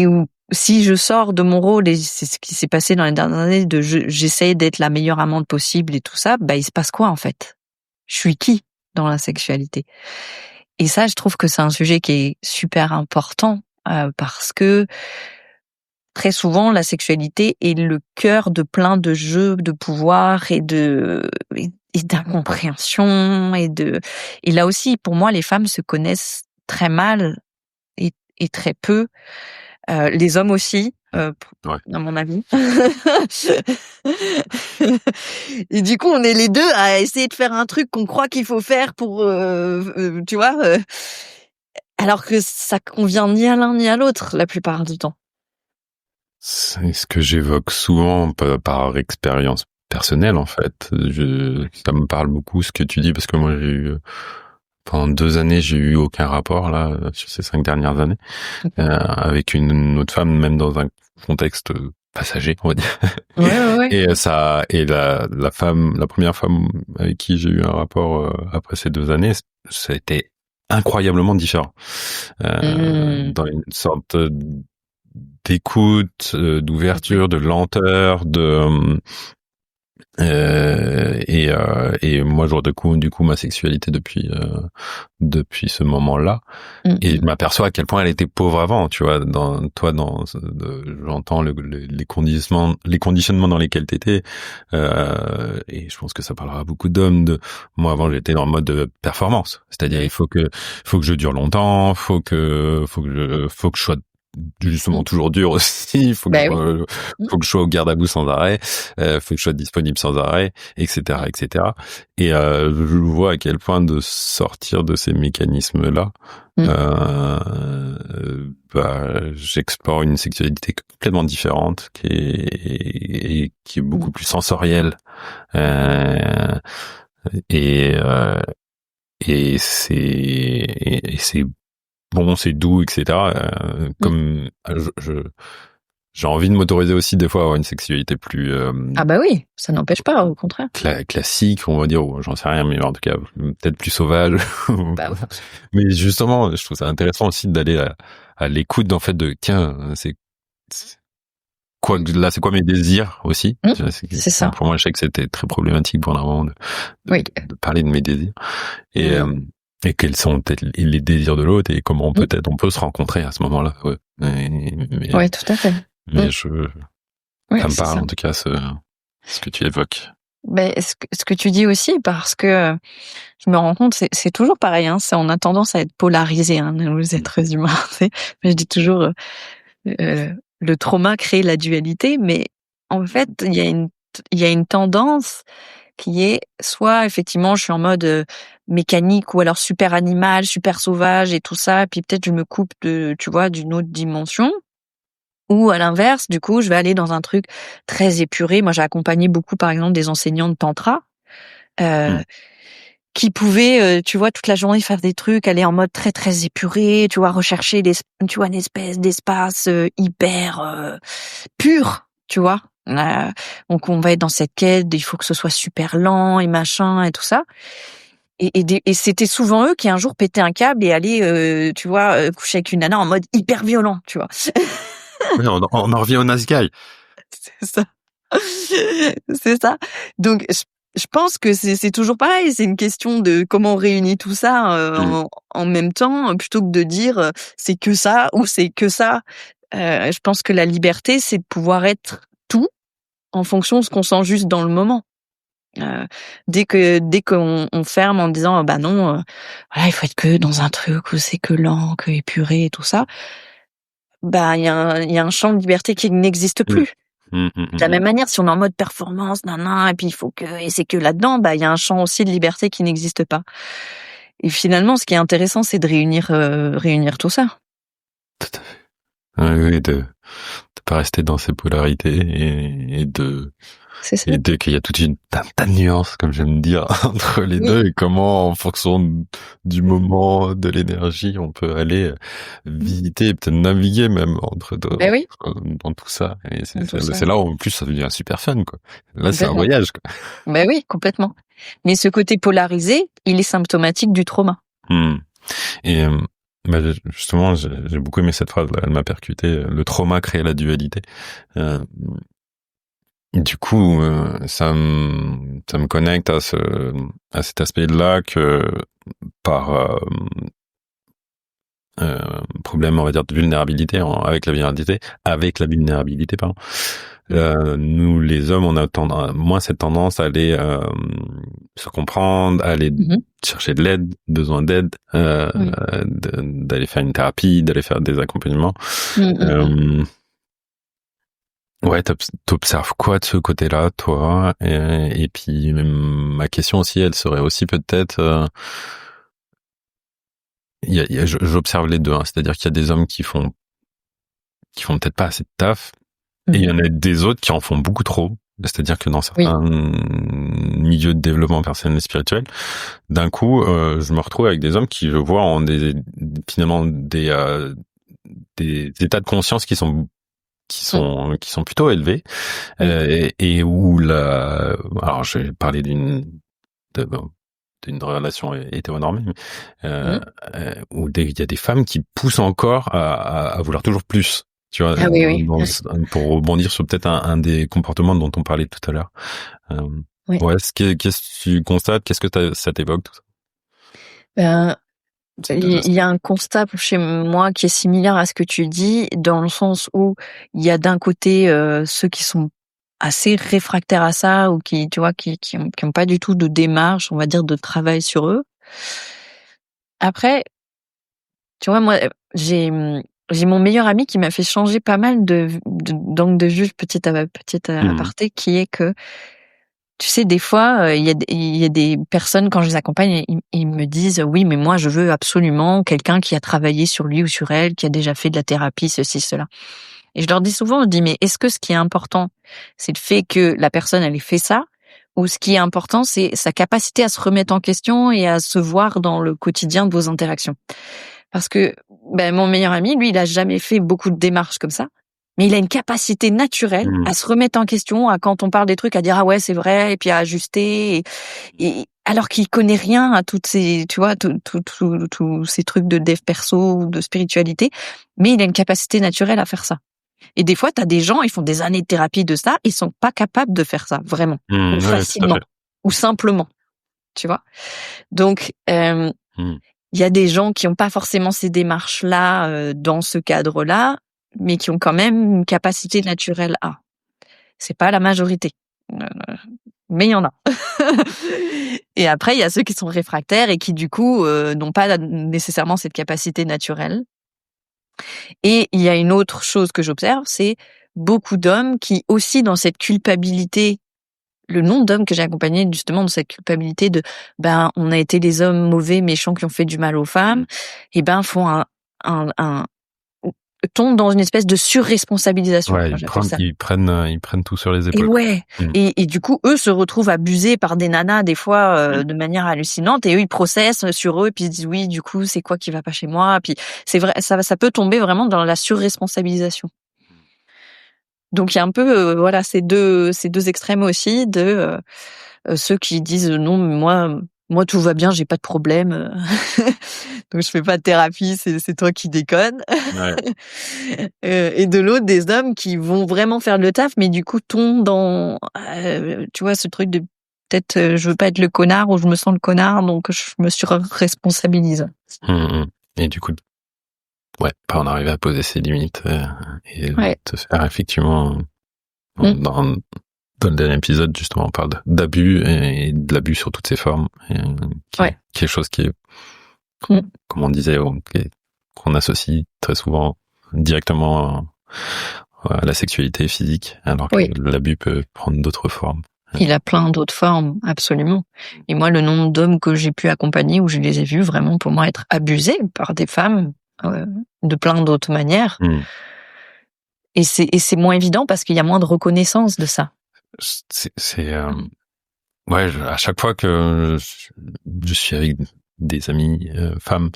où si je sors de mon rôle, et c'est ce qui s'est passé dans les dernières années, j'essaie d'être la meilleure amante possible et tout ça, il se passe quoi en fait? Je suis qui dans la sexualité? Et ça, je trouve que c'est un sujet qui est super important parce que très souvent, la sexualité est le cœur de plein de jeux de pouvoir et d'incompréhension et là aussi, pour moi, les femmes se connaissent très mal et très peu. Les hommes aussi, à mon avis. Et du coup, on est les deux à essayer de faire un truc qu'on croit qu'il faut faire pour, tu vois, alors que ça convient ni à l'un ni à l'autre la plupart du temps. C'est ce que j'évoque souvent par expérience personnelle, en fait. Ça me parle beaucoup ce que tu dis, parce que moi, pendant 2 années, j'ai eu aucun rapport, là, sur ces 5 dernières années, avec une autre femme, même dans un contexte passager, on va dire. Ouais. Et la première femme avec qui j'ai eu un rapport après ces 2 années, ça a été incroyablement différent. Dans une sorte d'écoute, d'ouverture, de lenteur, et moi je redécouvre du coup ma sexualité depuis ce moment-là, et je m'aperçois à quel point elle était pauvre avant, tu vois. J'entends les conditionnements dans lesquels t'étais, et je pense que ça parlera à beaucoup d'hommes. Moi avant j'étais dans le mode de performance, c'est-à-dire il faut que je dure longtemps, faut que je sois justement toujours dur aussi, il faut que je sois au garde à vous sans arrêt, faut que je sois disponible sans arrêt, etc. Et je vois à quel point de sortir de ces mécanismes là, j'explore une sexualité complètement différente qui est beaucoup plus sensorielle, et c'est bon, c'est doux, etc. Comme j'ai envie de m'autoriser aussi des fois à avoir une sexualité plus ah bah oui, ça n'empêche pas, au contraire. Classique, on va dire, ou j'en sais rien, mais en tout cas peut-être plus sauvage. Mais justement, je trouve ça intéressant aussi d'aller à l'écoute, en fait, de tiens, c'est quoi là, c'est quoi mes désirs aussi. C'est ça. Pour moi, je sais que c'était très problématique pour un moment de parler de mes désirs, et quels sont les désirs de l'autre, et comment peut-être on peut se rencontrer à ce moment-là. Oui, tout à fait. Mais ça me parle, en tout cas, ce que tu évoques. Mais ce que tu dis aussi, parce que je me rends compte, c'est toujours pareil, hein, on a tendance à être polarisé, hein, nous les êtres humains. Mais je dis toujours, le trauma crée la dualité, mais en fait, il y a une tendance qui est soit effectivement je suis en mode mécanique, ou alors super animal, super sauvage et tout ça, et puis peut-être je me coupe tu vois, d'une autre dimension. Ou à l'inverse, du coup, je vais aller dans un truc très épuré. Moi, j'ai accompagné beaucoup, par exemple, des enseignants de tantra qui pouvaient, tu vois, toute la journée faire des trucs, aller en mode très très épuré, tu vois, rechercher tu vois, une espèce d'espace hyper pur, tu vois, Donc on va être dans cette quête, il faut que ce soit super lent et machin et tout ça. Et c'était souvent eux qui un jour pétaient un câble et allaient, tu vois, coucher avec une nana en mode hyper violent, tu vois. Oui, on en revient au nice guy. C'est ça. C'est ça. Donc je pense que c'est toujours pareil, c'est une question de comment on réunit tout ça en même temps, plutôt que de dire c'est que ça ou c'est que ça. Je pense que la liberté, c'est de pouvoir être tout en fonction de ce qu'on sent juste dans le moment. Dès qu'on ferme en disant bah non, voilà, il faut être que dans un truc où c'est que lent, que épuré et tout ça, bah il y a un champ de liberté qui n'existe plus. De la même manière, si on est en mode performance, et puis il faut que, et c'est que là-dedans, bah, il y a un champ aussi de liberté qui n'existe pas. Et finalement, ce qui est intéressant, c'est de réunir tout ça. Tout à fait. Oui, de pas rester dans ces polarités C'est ça. et qu'il y a toute un tas de nuances, comme j'aime dire, entre les deux, et comment, en fonction du moment, de l'énergie, on peut aller visiter et peut-être naviguer même entre deux, dans tout ça. Et c'est là où, en plus, ça devient super fun, quoi. Là, c'est un voyage, quoi. Ben oui, complètement. Mais ce côté polarisé, il est symptomatique du trauma. Et, justement, j'ai beaucoup aimé cette phrase, là, elle m'a percuté. Le trauma crée la dualité. Du coup, ça me connecte à cet aspect-là que par problème, on va dire, de vulnérabilité avec la vulnérabilité, pardon. Nous, les hommes, on a moins cette tendance à aller se comprendre, à aller chercher de l'aide, besoin d'aide, d'aller faire une thérapie, d'aller faire des accompagnements. Ouais, t'observes quoi de ce côté-là, toi? Et puis, ma question aussi, elle serait aussi peut-être, j'observe les deux, hein, c'est-à-dire qu'il y a des hommes qui font peut-être pas assez de taf, et il y en a des autres qui en font beaucoup trop. C'est-à-dire que dans certains milieux de développement personnel et spirituel, d'un coup, je me retrouve avec des hommes qui, je vois, ont finalement des états de conscience qui sont plutôt élevés, et où alors je vais parler d'une relation hétéronormée, où il y a des femmes qui poussent encore à vouloir toujours plus, tu vois, pour rebondir sur peut-être un des comportements dont on parlait tout à l'heure. Qu'est-ce que tu constates, qu'est-ce que ça t'évoque, tout ça? Il y a un constat chez moi qui est similaire à ce que tu dis, dans le sens où il y a d'un côté ceux qui sont assez réfractaires à ça, ou qui, tu vois, qui ont pas du tout de démarche, on va dire, de travail sur eux. Après, tu vois, moi, j'ai mon meilleur ami qui m'a fait changer pas mal d'angle de vue, petite aparté, qui est que, tu sais, des fois, il y a des personnes, quand je les accompagne, ils me disent, oui, mais moi, je veux absolument quelqu'un qui a travaillé sur lui ou sur elle, qui a déjà fait de la thérapie, ceci, cela. Et je leur dis souvent, mais est-ce que ce qui est important, c'est le fait que la personne, elle ait fait ça, ou ce qui est important, c'est sa capacité à se remettre en question et à se voir dans le quotidien de vos interactions. Parce que, mon meilleur ami, lui, il a jamais fait beaucoup de démarches comme ça. Mais il a une capacité naturelle à se remettre en question, à quand on parle des trucs, à dire ah ouais c'est vrai, et puis à ajuster, et alors qu'il connaît rien à toutes ces, tu vois, tous ces trucs de dev perso ou de spiritualité, mais il a une capacité naturelle à faire ça. Et des fois, t'as des gens, ils font des années de thérapie de ça, ils sont pas capables de faire ça vraiment, ou facilement, ou simplement, tu vois. Donc il y a des gens qui ont pas forcément ces démarches-là dans ce cadre-là, mais qui ont quand même une capacité naturelle à. C'est pas la majorité, mais il y en a. Et après, il y a ceux qui sont réfractaires et qui, du coup, n'ont pas nécessairement cette capacité naturelle. Et il y a une autre chose que j'observe, c'est beaucoup d'hommes qui, aussi dans cette culpabilité, le nombre d'hommes que j'ai accompagnés, justement, dans cette culpabilité de, on a été les hommes mauvais, méchants, qui ont fait du mal aux femmes, et font tombent dans une espèce de surresponsabilisation. Ouais, ils prennent tout sur les épaules. Et du coup, eux se retrouvent abusés par des nanas, des fois, de manière hallucinante, et eux, ils processent sur eux, puis ils disent, oui, du coup, c'est quoi qui va pas chez moi? Puis c'est vrai, ça peut tomber vraiment dans la surresponsabilisation. Donc il y a un peu voilà ces deux extrêmes aussi de ceux qui disent non mais moi tout va bien, j'ai pas de problème. Donc je fais pas de thérapie, c'est toi qui déconnes. Ouais. Et de l'autre des hommes qui vont vraiment faire le taf mais du coup tombent dans tu vois ce truc de peut-être je veux pas être le connard ou je me sens le connard donc je me surresponsabilise. Et du coup, ouais, pas en arriver à poser ses limites et Ouais. te faire effectivement dans le dernier épisode justement on parle d'abus et de l'abus sur toutes ses formes qui est quelque chose qui est comme on disait qu'on associe très souvent directement à la sexualité physique alors que l'abus peut prendre d'autres formes. Il a plein d'autres formes, absolument. Et moi, le nombre d'hommes que j'ai pu accompagner, où je les ai vus vraiment pour moi être abusés par des femmes de plein d'autres manières. Et c'est moins évident parce qu'il y a moins de reconnaissance de ça. Ouais, à chaque fois que je suis avec des amis femmes,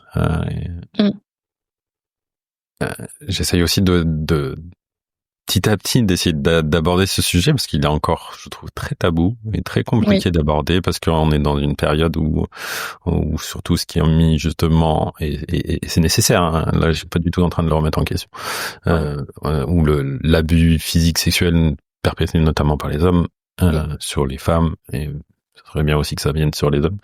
j'essaye aussi de petit à petit d'essayer d'aborder ce sujet parce qu'il est encore, je trouve, très tabou et très compliqué d'aborder parce qu'on est dans une période où surtout ce qui est mis justement et c'est nécessaire. Hein, là, je suis pas du tout en train de le remettre en question. Où l'abus physique sexuel perpétré notamment par les hommes sur les femmes et ce serait bien aussi que ça vienne sur les hommes.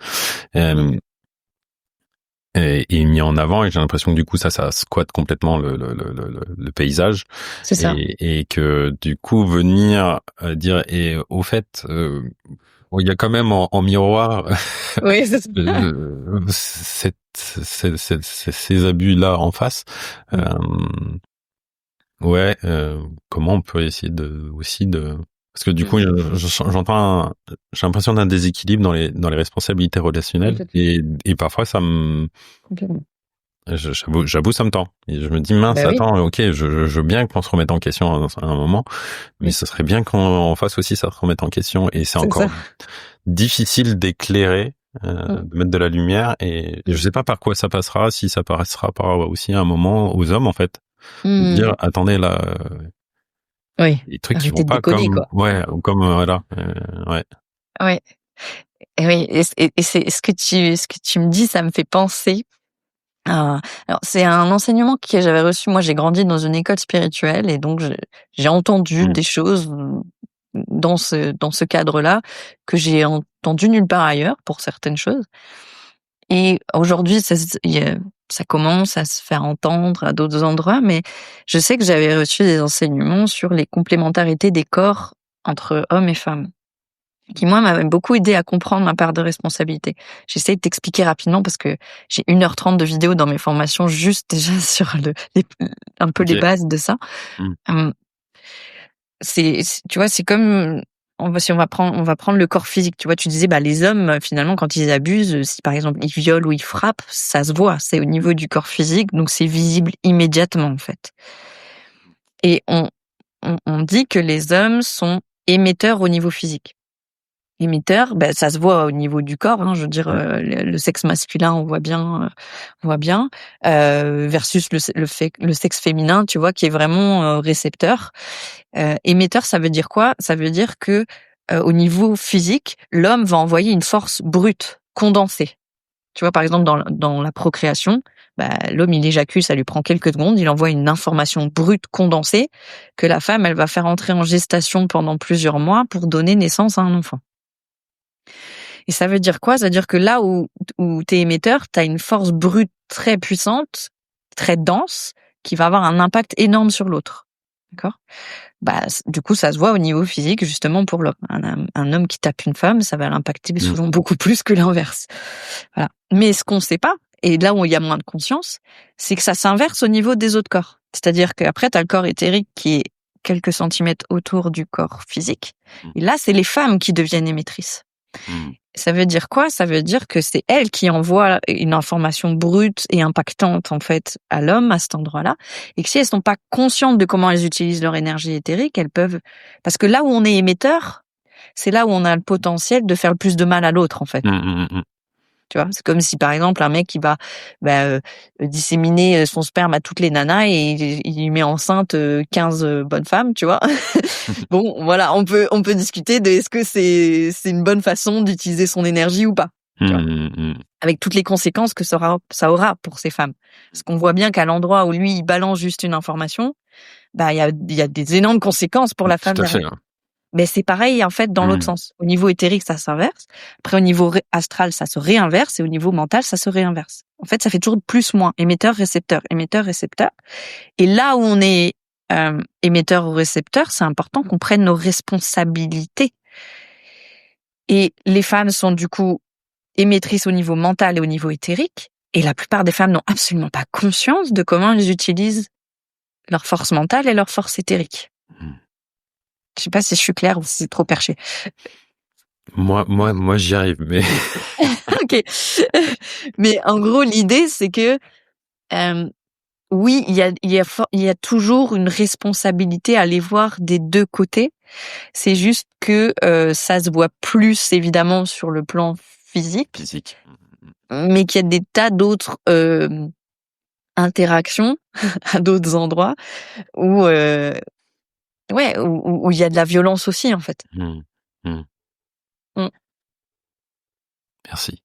Et mis en avant et j'ai l'impression que du coup ça squatte complètement le paysage. C'est ça. Et que du coup venir dire et au fait il y a quand même en miroir oui, c'est ça. ces abus là en face. Comment on peut essayer parce que du coup j'entends j'ai l'impression d'un déséquilibre dans les responsabilités relationnelles et parfois ça me j'avoue ça me tend et je me dis mince attends ok je veux bien qu'on se remette en question à un moment mais ce serait bien qu'on fasse aussi ça se remette en question et c'est encore difficile d'éclairer de mettre de la lumière et je sais pas par quoi ça passera si ça passera par aussi un moment aux hommes en fait de dire attendez là les trucs qui vont pas comme voilà et c'est ce que tu me dis ça me fait penser alors c'est un enseignement que j'avais reçu. Moi j'ai grandi dans une école spirituelle et donc j'ai entendu des choses dans ce cadre-là que j'ai entendu nulle part ailleurs pour certaines choses. Et aujourd'hui ça commence à se faire entendre à d'autres endroits, mais je sais que j'avais reçu des enseignements sur les complémentarités des corps entre hommes et femmes, qui moi m'avaient beaucoup aidé à comprendre ma part de responsabilité. J'essaie de t'expliquer rapidement parce que j'ai 1h30 de vidéo dans mes formations juste déjà sur un peu les bases de ça. Tu vois, c'est comme on va prendre le corps physique. Tu vois, tu disais les hommes finalement quand ils abusent, si par exemple ils violent ou ils frappent, ça se voit, c'est au niveau du corps physique, donc c'est visible immédiatement en fait. Et on dit que les hommes sont émetteurs au niveau physique. Émetteur, ça se voit au niveau du corps, hein, je veux dire le sexe masculin on voit bien versus le sexe féminin, tu vois, qui est vraiment récepteur. Émetteur, ça veut dire quoi? Ça veut dire que au niveau physique, l'homme va envoyer une force brute, condensée. Tu vois, par exemple dans la procréation, l'homme il éjacule, ça lui prend quelques secondes, il envoie une information brute condensée que la femme elle va faire entrer en gestation pendant plusieurs mois pour donner naissance à un enfant. Et ça veut dire quoi? Ça veut dire que là où t'es émetteur, t'as une force brute très puissante, très dense, qui va avoir un impact énorme sur l'autre. D'accord? Du coup, ça se voit au niveau physique, justement, pour l'homme. Un homme qui tape une femme, ça va l'impacter souvent beaucoup plus que l'inverse. Voilà. Mais ce qu'on sait pas, et là où il y a moins de conscience, c'est que ça s'inverse au niveau des autres corps. C'est-à-dire qu'après, t'as le corps éthérique qui est quelques centimètres autour du corps physique. Et là, c'est les femmes qui deviennent émettrices. Ça veut dire quoi? Ça veut dire que c'est elles qui envoient une information brute et impactante en fait à l'homme à cet endroit-là, et que si elles sont pas conscientes de comment elles utilisent leur énergie éthérique, elles peuvent, parce que là où on est émetteur, c'est là où on a le potentiel de faire le plus de mal à l'autre en fait. Tu vois, c'est comme si par exemple un mec qui va disséminer son sperme à toutes les nanas et il met enceinte 15 bonnes femmes, tu vois. Bon, voilà, on peut discuter de est-ce que c'est une bonne façon d'utiliser son énergie ou pas, tu vois. Avec toutes les conséquences que ça aura pour ces femmes. Parce qu'on voit bien qu'à l'endroit où lui il balance juste une information, il y a des énormes conséquences pour la femme Tout à fait, derrière. Mais c'est pareil en fait dans l'autre sens. Au niveau éthérique, ça s'inverse. Après au niveau astral, ça se réinverse et au niveau mental, ça se réinverse. En fait, ça fait toujours plus moins émetteur récepteur, émetteur récepteur. Et là où on est émetteur ou récepteur, c'est important qu'on prenne nos responsabilités. Et les femmes sont du coup émettrices au niveau mental et au niveau éthérique. Et la plupart des femmes n'ont absolument pas conscience de comment elles utilisent leur force mentale et leur force éthérique. Je sais pas si je suis claire ou si c'est trop perché. Moi, j'y arrive, mais. Ok. Mais en gros, l'idée, c'est que, oui, il y a toujours une responsabilité à aller voir des deux côtés. C'est juste que, ça se voit plus, évidemment, sur le plan physique. Mais qu'il y a des tas d'autres, interactions à d'autres endroits où, où il y a de la violence aussi, en fait. Merci.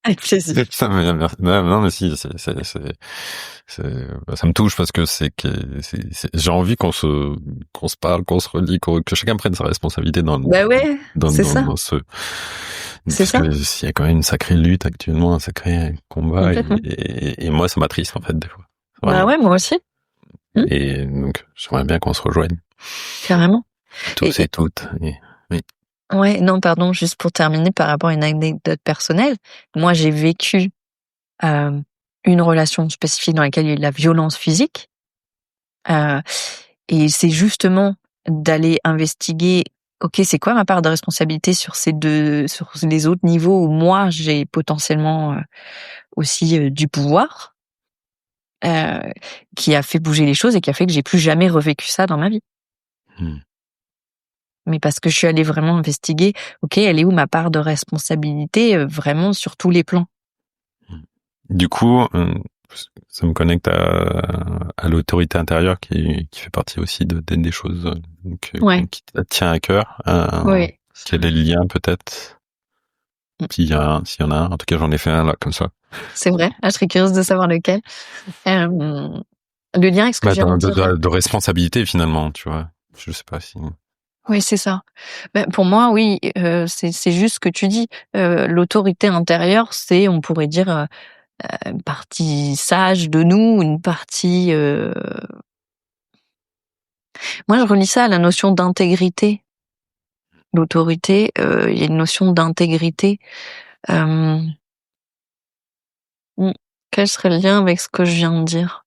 Avec plaisir. Non, mais si, ça me touche parce que j'ai envie qu'on se parle, qu'on se relie, que chacun prenne sa responsabilité dans c'est ça. dans ce, C'est ça. Il y a quand même une sacrée lutte actuellement, un sacré combat, et moi, ça m'attriste, en fait, des fois. Vraiment. Bah ouais, moi aussi. Et donc, j'aimerais bien qu'on se rejoigne. Carrément. Tous et toutes. Oui. Ouais, non, pardon, juste pour terminer par rapport à une anecdote personnelle. Moi, j'ai vécu une relation spécifique dans laquelle il y a eu de la violence physique. Et c'est justement d'aller investiguer, ok, c'est quoi ma part de responsabilité sur les autres niveaux où moi, j'ai potentiellement aussi du pouvoir, qui a fait bouger les choses et qui a fait que j'ai plus jamais revécu ça dans ma vie. Mais parce que je suis allée vraiment investiguer, ok, elle est où ma part de responsabilité vraiment sur tous les plans. Du coup, ça me connecte à l'autorité intérieure qui fait partie aussi des choses qui te tient à cœur. Oui. Quel est le lien peut-être s'il y en a un. En tout cas, j'en ai fait un là comme ça. C'est vrai. Je serais curieuse de savoir lequel. Le lien avec ce que j'ai de responsabilité finalement, tu vois. Je sais pas si. Oui, c'est ça. Ben, pour moi, oui, c'est juste ce que tu dis. L'autorité intérieure, c'est, on pourrait dire, une partie sage de nous, une partie. Moi, je relie ça à la notion d'intégrité. L'autorité, il y a une notion d'intégrité. Quel serait le lien avec ce que je viens de dire?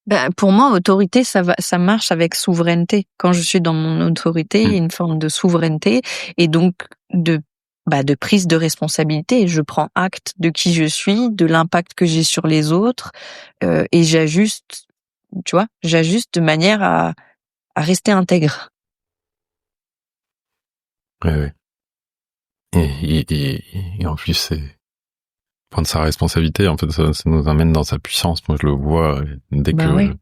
Ben, pour moi, autorité, ça marche avec souveraineté. Quand je suis dans mon autorité, il y a une forme de souveraineté et donc de prise de responsabilité. Je prends acte de qui je suis, de l'impact que j'ai sur les autres, et j'ajuste, tu vois, de manière à rester intègre. Ouais. Et en plus, c'est prendre sa responsabilité. En fait, ça nous amène dans sa puissance. Moi, je le vois dès que.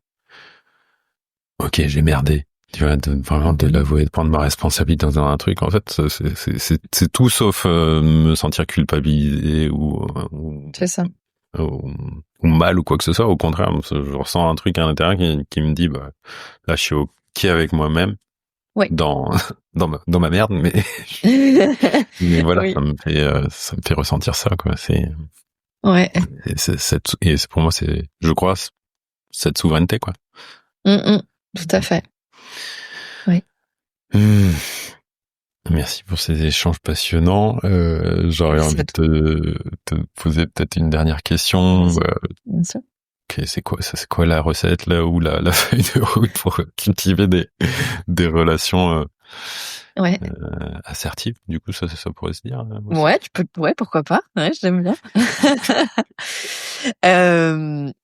Ok, j'ai merdé. Tu vois, vraiment de l'avouer, de prendre ma responsabilité dans un truc. En fait, c'est tout sauf me sentir culpabilisé ou c'est ça. Ou mal ou quoi que ce soit. Au contraire, je ressens un truc à l'intérieur qui me dit, bah, là, je suis ok avec moi-même. Oui. Dans ma merde, mais mais voilà, oui. Ça me fait ressentir ça, quoi. Ouais. Et pour moi, je crois, cette souveraineté, quoi. Tout à fait. Oui. Merci pour ces échanges passionnants. J'aurais envie de te poser peut-être une dernière question. Bien sûr. Okay, c'est quoi la recette là ou la feuille de route pour cultiver des relations assertives? Du coup, ça pourrait se dire. Ouais, pourquoi pas. Ouais, j'aime bien.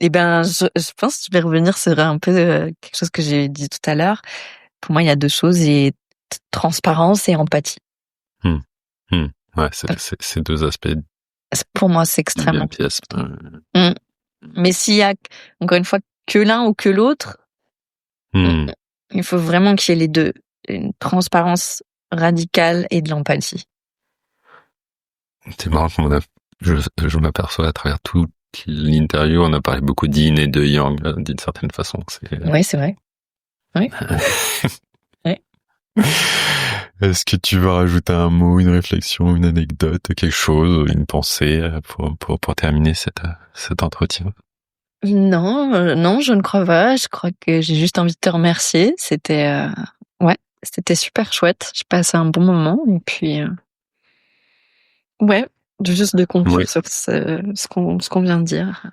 Et ben, je pense que je vais revenir sur un peu quelque chose que j'ai dit tout à l'heure. Pour moi, il y a deux choses, et transparence et empathie. Ouais, c'est deux aspects Pour moi, c'est de extrêmement. même pièce. Mais s'il y a, encore une fois, que l'un ou que l'autre, il faut vraiment qu'il y ait les deux. Une transparence radicale et de l'empathie. C'est marrant je m'aperçois à travers toute l'interview, on a parlé beaucoup de yin et de yang, d'une certaine façon. Oui, c'est vrai. Oui. Ouais. Est-ce que tu veux rajouter un mot, une réflexion, une anecdote, quelque chose, une pensée pour terminer cet entretien? Non, je ne crois pas. Je crois que j'ai juste envie de te remercier. C'était super chouette. J'ai passé un bon moment et puis juste de conclure sur ce qu'on vient de dire.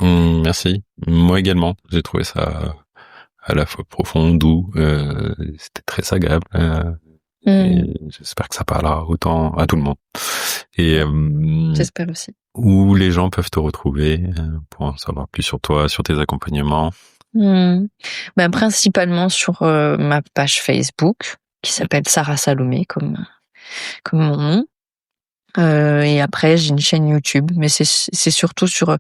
Merci. Moi également. J'ai trouvé ça à la fois profond, doux. C'était très agréable. Et j'espère que ça parlera autant à tout le monde. Et j'espère aussi. Où les gens peuvent te retrouver pour en savoir plus sur toi, sur tes accompagnements. Principalement sur ma page Facebook qui s'appelle Sarah Salomé comme mon nom. Et après j'ai une chaîne YouTube, mais c'est surtout sur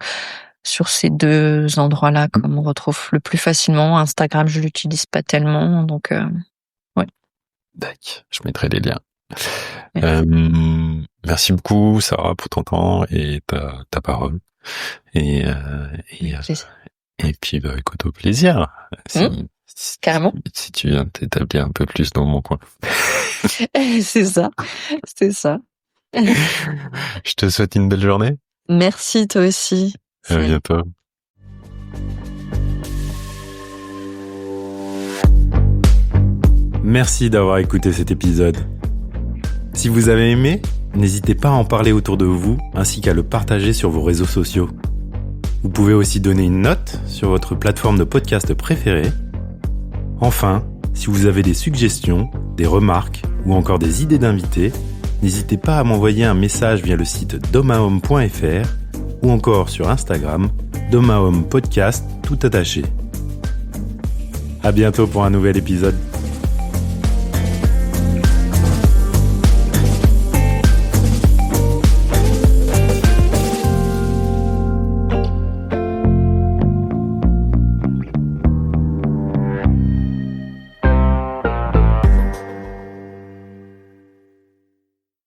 ces deux endroits-là qu'on me retrouve le plus facilement. Instagram, je l'utilise pas tellement, donc ouais. D'accord, je mettrai les liens. Merci beaucoup, Sarah, pour ton temps et ta parole. Et puis, écoute, au plaisir. Carrément. Si tu viens t'établir un peu plus dans mon coin. C'est ça. Je te souhaite une belle journée. Merci, toi aussi. À bientôt. Merci d'avoir écouté cet épisode. Si vous avez aimé, n'hésitez pas à en parler autour de vous, ainsi qu'à le partager sur vos réseaux sociaux. Vous pouvez aussi donner une note sur votre plateforme de podcast préférée. Enfin, si vous avez des suggestions, des remarques ou encore des idées d'invités, n'hésitez pas à m'envoyer un message via le site domahome.fr ou encore sur Instagram, domahome podcast tout attaché. À bientôt pour un nouvel épisode.